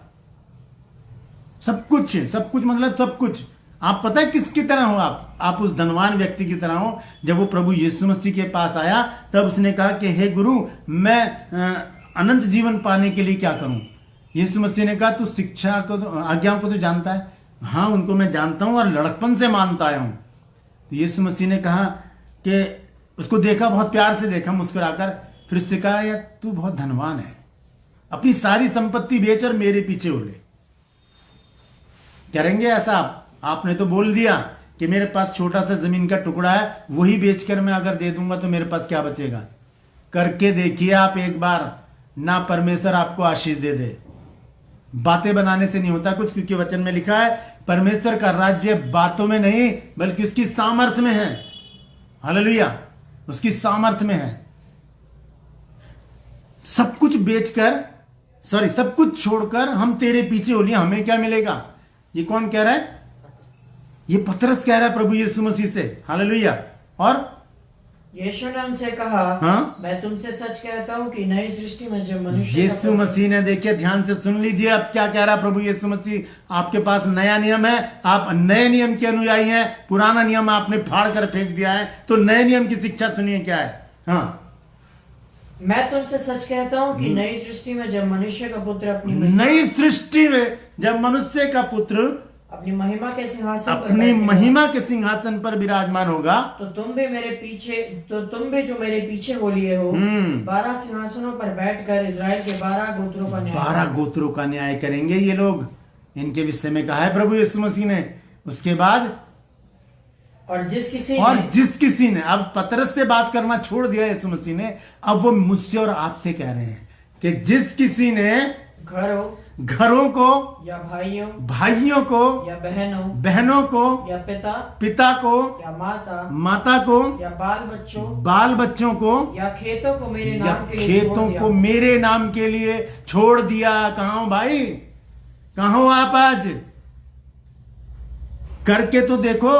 सब कुछ मतलब सब कुछ। आप पता है किसकी तरह हो? आप उस धनवान व्यक्ति की तरह हो। जब वो प्रभु यीशु मसीह के पास आया तब उसने कहा कि हे गुरु, मैं अनंत जीवन पाने के लिए क्या करूं? यीशु मसीह ने कहा तू शिक्षा को, आज्ञाओं को तो जानता है। हाँ, उनको मैं जानता हूं और लड़कपन से मानता आया हूं। तो यीशु मसीह ने कहा कि उसको देखा, बहुत प्यार से देखा मुस्कुराकर, फिर उससे कहा यार तू बहुत धनवान है, अपनी सारी संपत्ति बेच और मेरे पीछे हो ले। करेंगे ऐसा आप? आपने तो बोल दिया कि मेरे पास छोटा सा जमीन का टुकड़ा है, वही बेचकर मैं अगर दे दूंगा तो मेरे पास क्या बचेगा। करके देखिए आप एक बार, ना परमेश्वर आपको आशीष दे दे। बातें बनाने से नहीं होता कुछ, क्योंकि वचन में लिखा है परमेश्वर का राज्य बातों में नहीं बल्कि उसकी सामर्थ्य में है। हालेलुया, उसकी सामर्थ्य में है। सब कुछ बेचकर, सब कुछ छोड़कर हम तेरे पीछे हो लिया, हमें क्या मिलेगा? ये कौन कह रहा है? ये पतरस कह रहा है प्रभु यीशु मसीह से। हालेलुया। और यीशु ने उनसे कहा, हाँ? मैं तुमसे सच कहता हूँ कि नई सृष्टि में जब मनुष्य यीशु मसीह ने, देखिए ध्यान से सुन लीजिए अब क्या कह रहा है प्रभु यीशु मसीह। आपके पास नया नियम है, आप नए नियम के अनुयायी हैं, पुराना नियम आपने फाड़ कर फेंक दिया है, तो नए नियम की शिक्षा सुनिए क्या है। हाँ, मैं तुमसे सच कहता हूँ कि नई सृष्टि में जब मनुष्य का पुत्र नई सृष्टि में जब मनुष्य का पुत्र अपनी महिमा के सिंहासन अपनी महिमा के सिंहासन पर विराजमान होगा, तो तुम भी जो मेरे पीछे हो लिए हो 12 सिंहासनों पर बैठकर इजराइल के 12 गोत्रों का न्याय करेंगे ये लोग। इनके विषय में कहा है प्रभु यीशु मसीह ने। उसके बाद और जिस किसी ने अब पतरस से बात करना छोड़ दिया यीशु मसीह ने, अब वो मुझसे और आपसे कह रहे हैं कि जिस किसी ने घरों को या भाइयों को या बहनों को या पिता को या माता को या बाल बच्चों को या खेतों को मेरे नाम के लिए छोड़ दिया। कहाँ हो भाई, कहाँ हो आप आज? करके तो देखो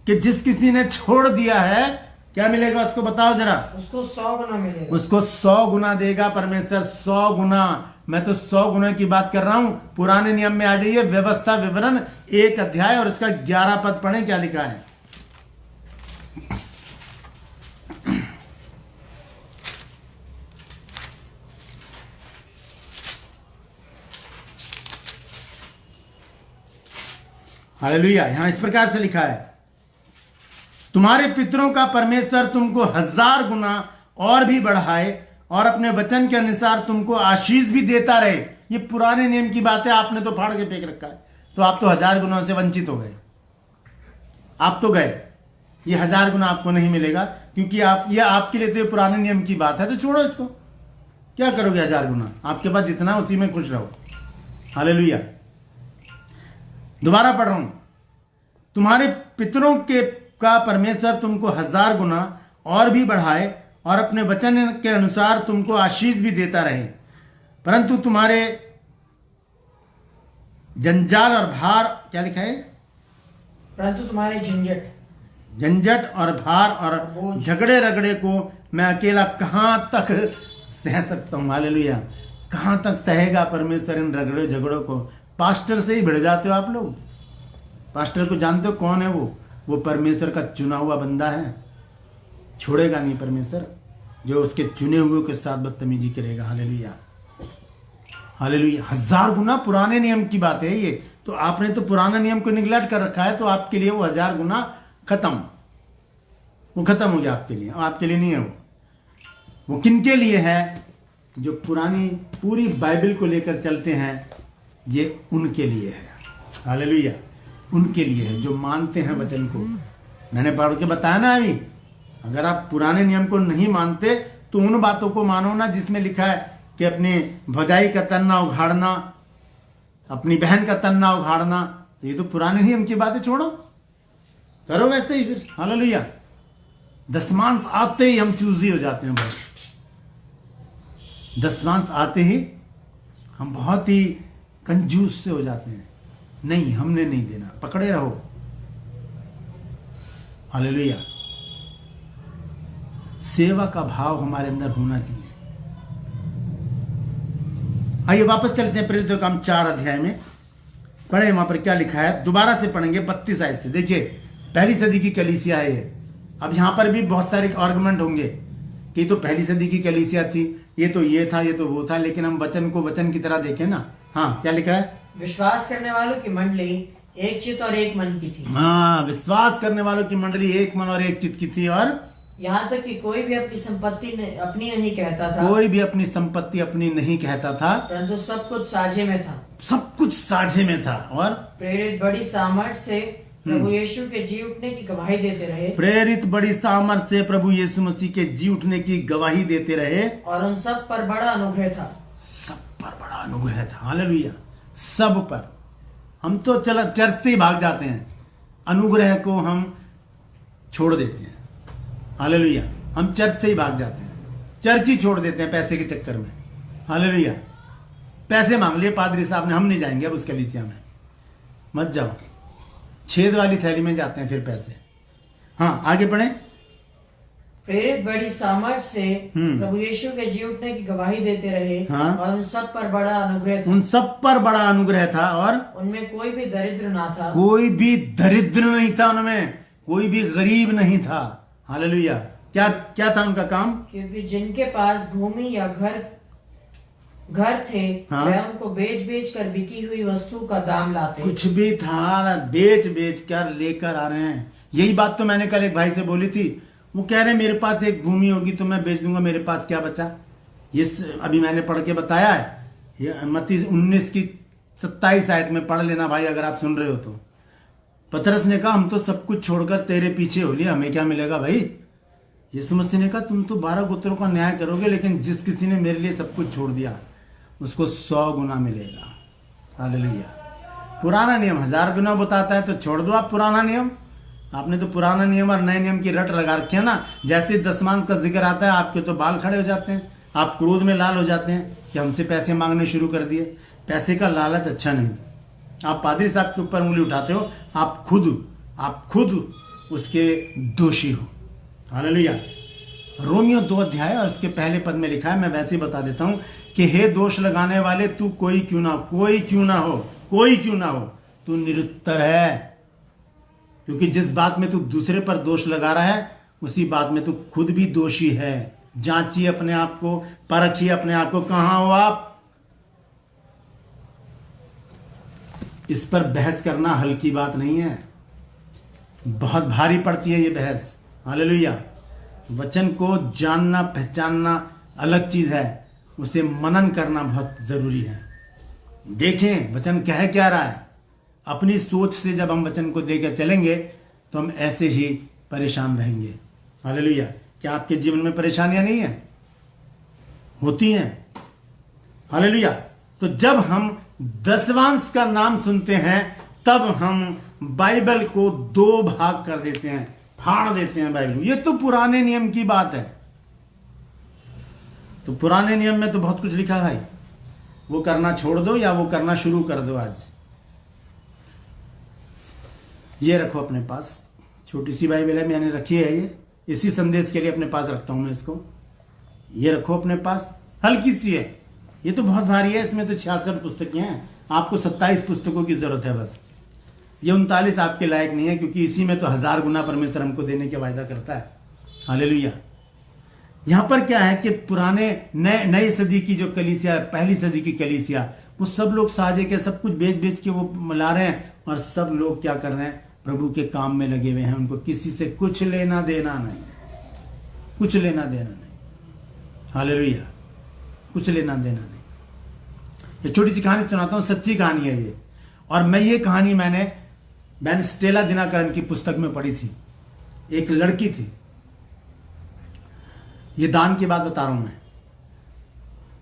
कि जिस किसी ने छोड़ दिया है क्या मिलेगा उसको, बताओ जरा। उसको 100 गुना मिलेगा। उसको 100 गुना देगा परमेश्वर, 100 गुना। मैं तो 100 गुना की बात कर रहा हूं। पुराने नियम में आ जाइए, व्यवस्था विवरण 1 अध्याय और इसका 11 पद पढ़ें, क्या लिखा है। हालेलुया। यहां इस प्रकार से लिखा है, तुम्हारे पितरों का परमेश्वर तुमको 1000 गुना और भी बढ़ाए और अपने वचन के अनुसार तुमको आशीष भी देता रहे। ये पुराने नियम की बात है, आपने तो फाड़ के फेंक रखा है, तो आप तो 1000 गुना से वंचित हो गए। आप तो गए, ये 1000 गुना आपको नहीं मिलेगा, क्योंकि ये आपके लिए तो पुराने नियम की बात है। तो छोड़ो इसको, क्या करोगे 1000 गुना? आपके पास जितना उसी में खुश रहो। हालेलुया। दोबारा पढ़ रहा हूं, तुम्हारे पितरों का परमेश्वर तुमको 1000 गुना और भी बढ़ाए और अपने वचन के अनुसार तुमको आशीष भी देता रहे, परंतु तुम्हारे जंजाल और भार, क्या लिखा है? परंतु तुम्हारे झंझट और भार और झगड़े रगड़े को मैं अकेला कहां तक सह सकता हूं। हालेलुया। कहां तक सहेगा परमेश्वर इन रगड़े झगड़ों को? पास्टर से ही भिड़ जाते हो आप लोग। पास्टर को जानते हो कौन है वो परमेश्वर का चुना हुआ बंदा है। छोड़ेगा नहीं परमेश्वर जो उसके चुने हुए के साथ बदतमीजी करेगा। Hallelujah, hallelujah. 1000 गुना पुराने नियम की बात है ये। तो आपने तो पुराना नियम को निगलेक्ट कर रखा है, तो आपके लिए वो 1000 गुना खत्म, वो खत्म हो गया आपके लिए। आपके लिए नहीं है वो किनके लिए है? जो पुरानी पूरी बाइबल को लेकर चलते हैं, ये उनके लिए है। हालेलुया, उनके लिए है जो मानते हैं वचन को। मैंने पढ़ के बताया ना अभी, अगर आप पुराने नियम को नहीं मानते तो उन बातों को मानो ना जिसमें लिखा है कि अपनी भौजाई का तन ना उघाड़ना, अपनी बहन का तन ना उघाड़ना। तो ये तो पुराने नियम की बातें छोड़ो, करो वैसे ही फिर। हालेलुया। दशमांश आते ही हम चूजी हो जाते हैं। बहुत दशमांश आते ही हम बहुत ही कंजूस से हो जाते हैं। नहीं, हमने नहीं देना, पकड़े रहो। हालेलुया। सेवा का भाव हमारे अंदर होना चाहिए। आइए वापस चलते हैं प्रेरितों का काम 4 अध्याय में। पढ़े वहां पर क्या लिखा है, दोबारा से पढ़ेंगे 32 आयत से। देखिए, पहली सदी की कलीसिया है ये। अब यहां पर भी बहुत सारे आर्गुमेंट होंगे कि तो पहली सदी की कलीसिया थी, ये तो ये था, ये तो वो था, लेकिन हम वचन को वचन की तरह देखें ना। हाँ, क्या लिखा है? विश्वास करने वालों की मंडली एक चित्त और एक मन की थी। हाँ, विश्वास करने वालों की मंडली एक मन और एक चित्त की थी। और यहाँ तक कि कोई भी अपनी संपत्ति अपनी नहीं कहता था, कोई भी अपनी संपत्ति अपनी नहीं कहता था, परंतु सब कुछ साझे में था। सब कुछ साझे में था। और प्रेरित बड़ी सामर्थ्य से प्रभु यीशु के जी उठने की गवाही देते रहे, प्रेरित बड़ी सामर्थ से प्रभु यीशु मसीह के जी उठने की गवाही देते रहे, और उन सब पर बड़ा अनुग्रह था। सब पर बड़ा अनुग्रह था। हालेलुया। सब पर। हम तो चला चर्च से ही भाग जाते हैं, अनुग्रह को हम छोड़ देते हैं। हालेलुया। हम चर्च से ही भाग जाते हैं, चर्च ही छोड़ देते हैं पैसे के चक्कर में। हालेलुया। पैसे मांग लिए पादरी साहब ने, हम नहीं जाएंगे अब उस कलीसिया में। मत जाओ, छेद वाली थैली में जाते हैं फिर पैसे। हाँ, आगे पढ़े। प्रेरित बड़ी सामर्थ से प्रभु यीशु के जी उठने की गवाही देते रहे, हाँ। और उन सब पर बड़ा अनुग्रह था। उन सब पर बड़ा अनुग्रह था, और उनमें कोई भी दरिद्र ना था, कोई भी दरिद्र नहीं था, उनमें कोई भी गरीब नहीं था। हालेलुया। क्या क्या था उनका काम? क्योंकि जिनके पास भूमि या घर थे, हाँ। वह उनको बेच बेच कर बिकी हुई वस्तु का दाम लाते। कुछ भी था, बेच बेच कर लेकर आ रहे हैं। यही बात तो मैंने कल एक भाई से बोली थी। वो कह रहे मेरे पास एक भूमि होगी तो मैं बेच दूंगा, मेरे पास क्या बचा। ये अभी मैंने पढ़ के बताया है, ये मत्ती 19 की 27 आयत में पढ़ लेना भाई, अगर आप सुन रहे हो तो। पतरस ने कहा हम तो सब कुछ छोड़कर तेरे पीछे हो लिया, हमें क्या मिलेगा भाई। यीशु मसीह ने कहा तुम तो 12 गोत्रों का न्याय करोगे, लेकिन जिस किसी ने मेरे लिए सब कुछ छोड़ दिया उसको 100 गुना मिलेगा। हालेलुया। पुराना नियम 1000 गुना बताता है, तो छोड़ दो आप पुराना नियम। आपने तो पुराना नियम और नए नियम की रट लगा रखी है ना। जैसे दशमांश का जिक्र आता है आपके तो बाल खड़े हो जाते हैं, आप क्रोध में लाल हो जाते हैं कि हमसे पैसे मांगने शुरू कर दिए। पैसे का लालच अच्छा नहीं। आप पादरी साहब के ऊपर उंगली उठाते हो, आप खुद उसके दोषी हो। हालेलुया। रोमियो 2 अध्याय और उसके पहले पद में लिखा है, मैं वैसे ही बता देता हूं कि हे दोष लगाने वाले, तू कोई क्यों ना हो, तू निरुत्तर है। क्योंकि जिस बात में तू दूसरे पर दोष लगा रहा है उसी बात में तू खुद भी दोषी है। जांचिए अपने आप को, परखिए अपने आप को, कहां हो आप। इस पर बहस करना हल्की बात नहीं है, बहुत भारी पड़ती है ये बहस। हालेलुया। वचन को जानना पहचानना अलग चीज है, उसे मनन करना बहुत जरूरी है। देखें वचन कह क्या रहा है। अपनी सोच से जब हम वचन को देकर चलेंगे तो हम ऐसे ही परेशान रहेंगे। हालेलुया। क्या आपके जीवन में परेशानियां नहीं है? होती हैं। हालेलुया। तो जब हम दशवांश का नाम सुनते हैं तब हम बाइबल को 2 भाग कर देते हैं, फाड़ देते हैं बाइबल। ये तो पुराने नियम की बात है। तो पुराने नियम में तो बहुत कुछ लिखा है भाई, वो करना छोड़ दो या वो करना शुरू कर दो। आज ये रखो अपने पास, छोटी सी बाइबल है, मैंने रखी है। ये इसी संदेश के लिए अपने पास रखता हूं मैं इसको। ये रखो अपने पास, हल्की सी है। ये तो बहुत भारी है, इसमें तो 66 पुस्तकें हैं, आपको 27 पुस्तकों की जरूरत है बस। ये 39 आपके लायक नहीं है, क्योंकि इसी में तो 1000 गुना परमेश्वर हमको देने के वायदा करता है। हालेलुया। यहां पर क्या है कि पुराने नई सदी की जो कलीसिया, पहली सदी की कलीसिया, वो सब लोग साझे के सब कुछ बेच बेच के वो ला रहे हैं, और सब लोग क्या कर रहे हैं, प्रभु के काम में लगे हुए हैं। उनको किसी से कुछ लेना देना नहीं, कुछ लेना देना नहीं। हालेलुया। कुछ लेना देना नहीं। ये छोटी सी कहानी सुनाता हूं, सच्ची कहानी है ये। और मैं ये कहानी मैंने स्टेला दिनाकरन की पुस्तक में पढ़ी थी। एक लड़की थी, ये दान की बात बता रहा हूं मैं।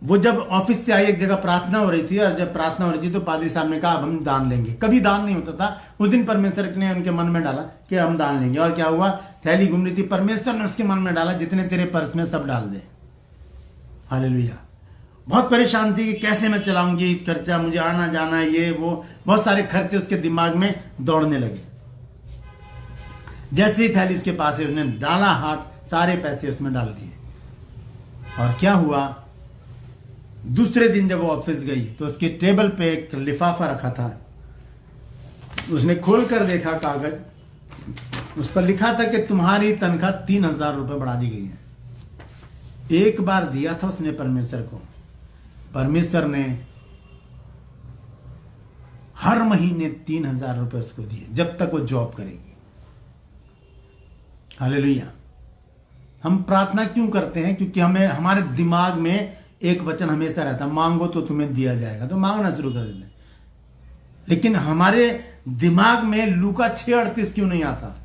वो जब ऑफिस से आई, एक जगह प्रार्थना हो रही थी, और जब प्रार्थना हो रही थी तो पादरी साहब ने कहा अब हम दान लेंगे। कभी दान नहीं होता था, उस दिन परमेश्वर ने उनके मन में डाला कि हम दान लेंगे। और क्या हुआ, थैली घूम रही थी, परमेश्वर ने उसके मन में डाला जितने तेरे पर्स में सब डाल दे। हालेलुया। बहुत परेशान थी कि कैसे मैं चलाऊंगी खर्चा, मुझे आना जाना, ये वो, बहुत सारे खर्चे उसके दिमाग में दौड़ने लगे। जैसे ही थैली उसके पास है, उसने डाला हाथ, सारे पैसे उसमें डाल दिए। और क्या हुआ, दूसरे दिन जब वो ऑफिस गई तो उसके टेबल पे एक लिफाफा रखा था। उसने खोलकर देखा कागज, उस पर लिखा था कि तुम्हारी तनख्वाह 3000 रुपए बढ़ा दी गई है। एक बार दिया था उसने परमेश्वर को, परमेश्वर ने हर महीने 3,000 रुपए उसको दिए जब तक वो जॉब करेगी। हालेलुया। हम प्रार्थना क्यों करते हैं? क्योंकि हमें हमारे दिमाग में एक वचन हमेशा रहता है, मांगो तो तुम्हें दिया जाएगा, तो मांगना शुरू कर देते हैं। लेकिन हमारे दिमाग में लूका 6:38 क्यों नहीं आता?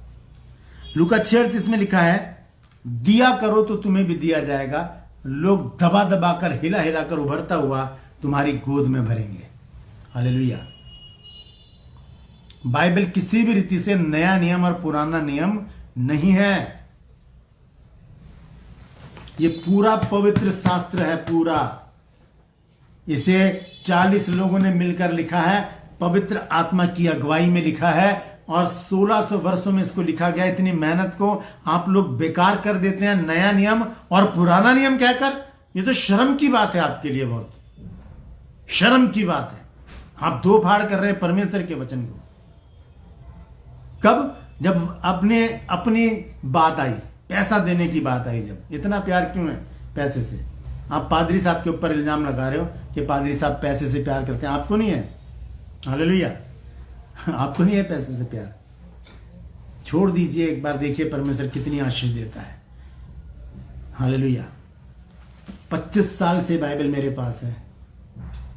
लूका 6:38 में लिखा है, दिया करो तो तुम्हें भी दिया जाएगा, लोग दबा दबा कर हिला हिला कर उभरता हुआ तुम्हारी गोद में भरेंगे। हालेलुया। बाइबल किसी भी रीति से नया नियम और पुराना नियम नहीं है। ये पूरा पवित्र शास्त्र है, पूरा। इसे 40 लोगों ने मिलकर लिखा है, पवित्र आत्मा की अगुवाई में लिखा है, और 1600 वर्षों में इसको लिखा गया। इतनी मेहनत को आप लोग बेकार कर देते हैं नया नियम और पुराना नियम कहकर। ये तो शर्म की बात है आपके लिए, बहुत शर्म की बात है। आप दो फाड़ कर रहे हैं परमेश्वर के वचन को। कब? जब अपनी बात आई, पैसा देने की बात आई। जब इतना प्यार क्यों है पैसे से? आप पादरी साहब के ऊपर इल्जाम लगा रहे हो कि पादरी साहब पैसे से प्यार करते हैं। आपको नहीं है। हालेलुया। आपको नहीं है पैसे से प्यार। छोड़ दीजिए, एक बार देखिए परमेश्वर कितनी आशीष देता है। हालेलुया। 25 साल से बाइबल मेरे पास है।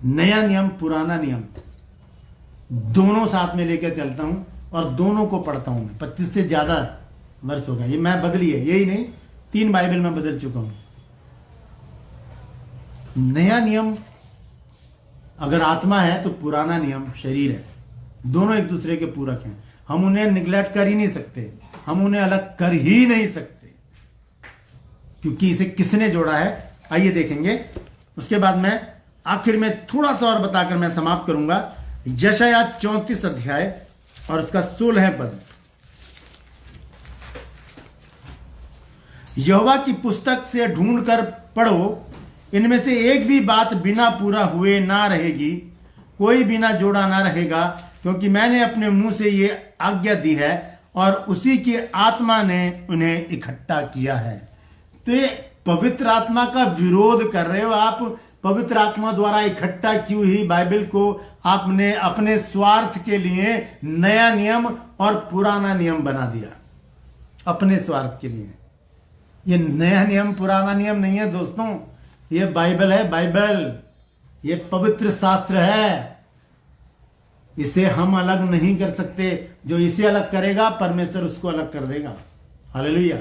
नया नियम पुराना नियम दोनों साथ में लेकर चलता हूं और दोनों को पढ़ता हूं मैं। 25 से ज्यादा वर्ष हो गए। ये मैं बदली है, यही नहीं 3 बाइबल में बदल चुका हूं। नया नियम अगर आत्मा है तो पुराना नियम शरीर है। दोनों एक दूसरे के पूरक हैं। हम उन्हें निगलेक्ट कर ही नहीं सकते, हम उन्हें अलग कर ही नहीं सकते, क्योंकि इसे किसने जोड़ा है। आइए देखेंगे। उसके बाद मैं आखिर में थोड़ा सा और बताकर मैं समाप्त करूंगा। यशायाह 34 अध्याय और उसका 16 पद। यहोवा की पुस्तक से ढूंढकर पढ़ो, इनमें से एक भी बात बिना पूरा हुए ना रहेगी, कोई बिना जोड़ा ना रहेगा, क्योंकि मैंने अपने मुंह से ये आज्ञा दी है और उसी की आत्मा ने उन्हें इकट्ठा किया है। तो ये पवित्र आत्मा का विरोध कर रहे हो आप। पवित्र आत्मा द्वारा इकट्ठा की हुई बाइबल को आपने अपने स्वार्थ के लिए नया नियम और पुराना नियम बना दिया, अपने स्वार्थ के लिए। ये नया नियम पुराना नियम नहीं है दोस्तों, ये बाइबल है। बाइबल ये पवित्र शास्त्र है। इसे हम अलग नहीं कर सकते। जो इसे अलग करेगा परमेश्वर उसको अलग कर देगा। हालेलुया।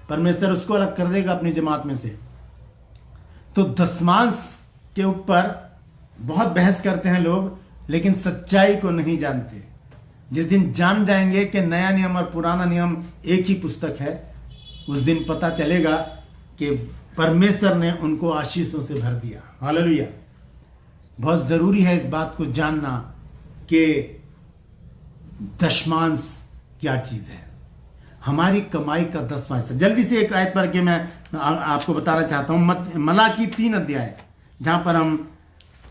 परमेश्वर उसको अलग कर देगा अपनी जमात में से। तो दशमांश के ऊपर बहुत बहस करते हैं लोग, लेकिन सच्चाई को नहीं जानते। जिस दिन जान जाएंगे कि नया नियम और पुराना नियम एक ही पुस्तक है, उस दिन पता चलेगा कि परमेश्वर ने उनको आशीषों से भर दिया। हालेलुया। बहुत जरूरी है इस बात को जानना कि दशमांश क्या चीज है। हमारी कमाई का 10वां। जल्दी से एक आयत पढ़ के मैं आपको बताना चाहता हूं। मलाकी 3 अध्याय, जहां पर हम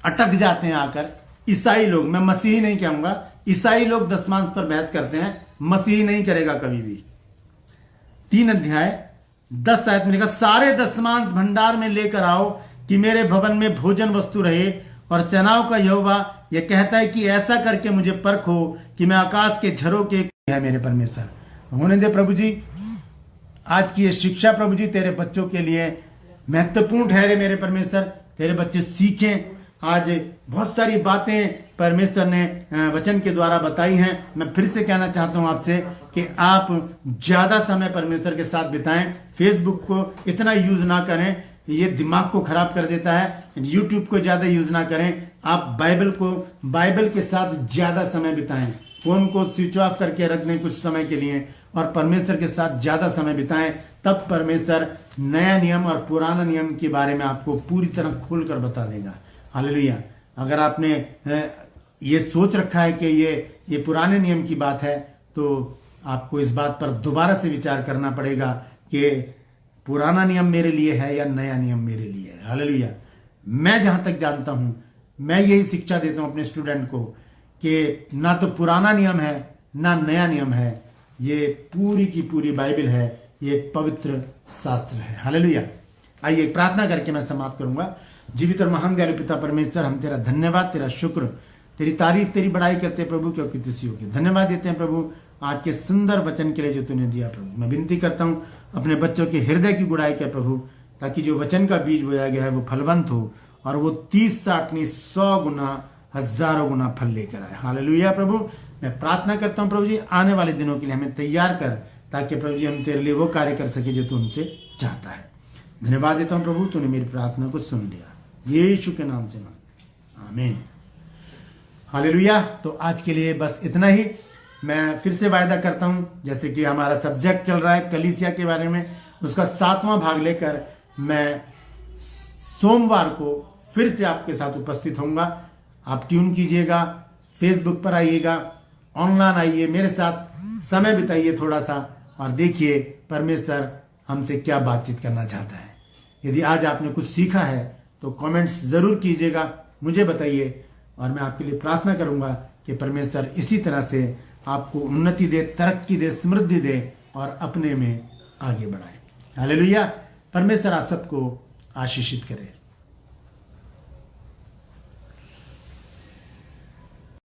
अटक जाते हैं आकर। ईसाई लोग, मैं मसीही नहीं कहूंगा, ईसाई लोग दशमांश पर बहस करते हैं, मसीही नहीं करेगा कभी भी। 3 अध्याय 10 आयत में लिखा, सारे दशमांश भंडार में लेकर आओ कि मेरे भवन में भोजन वस्तु रहे। और सेनाओं का यहोवा यह कहता है कि ऐसा करके मुझे परखो कि मैं आकाश के झरोके है मेरे परमेश्वर। होने दे प्रभु जी, आज की ये शिक्षा प्रभु जी तेरे बच्चों के लिए महत्वपूर्ण ठहरे मेरे परमेश्वर। तेरे बच्चे सीखें। आज बहुत सारी बातें परमेश्वर ने वचन के द्वारा बताई हैं। मैं फिर से कहना चाहता हूं आपसे कि आप ज्यादा समय परमेश्वर के साथ बिताएं। फेसबुक को इतना यूज ना करें, ये दिमाग को खराब कर देता है। यूट्यूब को ज्यादा यूज ना करें। आप बाइबल के साथ ज्यादा समय बिताएं। फोन को स्विच ऑफ करके रख दें कुछ समय के लिए और परमेश्वर के साथ ज्यादा समय बिताएं। तब परमेश्वर नया नियम और पुराना नियम के बारे में आपको पूरी तरह खोलकर बता देगा। हालेलुया। अगर आपने ये सोच रखा है कि ये पुराने नियम की बात है, तो आपको इस बात पर दोबारा से विचार करना पड़ेगा कि पुराना नियम मेरे लिए है या नया नियम मेरे लिए है। हालेलुया। मैं जहां तक जानता हूं, मैं यही शिक्षा देता हूं अपने स्टूडेंट को कि ना तो पुराना नियम है ना नया नियम है। ये पूरी की पूरी बाइबल है, ये पवित्र शास्त्र है। हालेलुया। आइए प्रार्थना करके मैं समाप्त करूंगा। जीवित और महान दयालु पिता परमेश्वर, हम तेरा धन्यवाद, तेरा शुक्र तेरी तारीफ तेरी बड़ाई करते हैं प्रभु, क्योंकि तू इसी योग्य। धन्यवाद देते हैं प्रभु आज के सुंदर वचन के लिए जो तूने दिया प्रभु। मैं विनती करता हूँ अपने बच्चों के हृदय की गुड़ाई कर प्रभु, ताकि जो वचन का बीज बोया गया है वो फलवंत हो और वो 30, 60 नहीं 100 गुना, हजारों गुना फल लेकर आए। हालेलुया प्रभु। मैं प्रार्थना करता हूँ प्रभु जी, आने वाले दिनों के लिए हमें तैयार कर, ताकि प्रभु जी हम तेरे लिए वो कार्य कर सके जो तू हमसे चाहता है। धन्यवाद देता हूँ प्रभु, तूने मेरी प्रार्थना को सुन लिया, यीशु के नाम से मांग, आमीन। हालेलुया। तो आज के लिए बस इतना ही। मैं फिर से वायदा करता हूँ, जैसे कि हमारा सब्जेक्ट चल रहा है कलीसिया के बारे में, उसका 7वां भाग लेकर मैं सोमवार को फिर से आपके साथ उपस्थित होऊंगा। आप ट्यून कीजिएगा, फेसबुक पर आइएगा, ऑनलाइन आइए, मेरे साथ समय बिताइए थोड़ा सा और देखिए परमेश्वर हमसे क्या बातचीत करना चाहता है। यदि आज आपने कुछ सीखा है तो कमेंट्स ज़रूर कीजिएगा, मुझे बताइए और मैं आपके लिए प्रार्थना करूंगा कि परमेश्वर इसी तरह से आपको उन्नति दे, तरक्की दे, समृद्धि दे और अपने में आगे बढ़ाए। हालेलुया। परमेश्वर आप सबको आशीषित करे।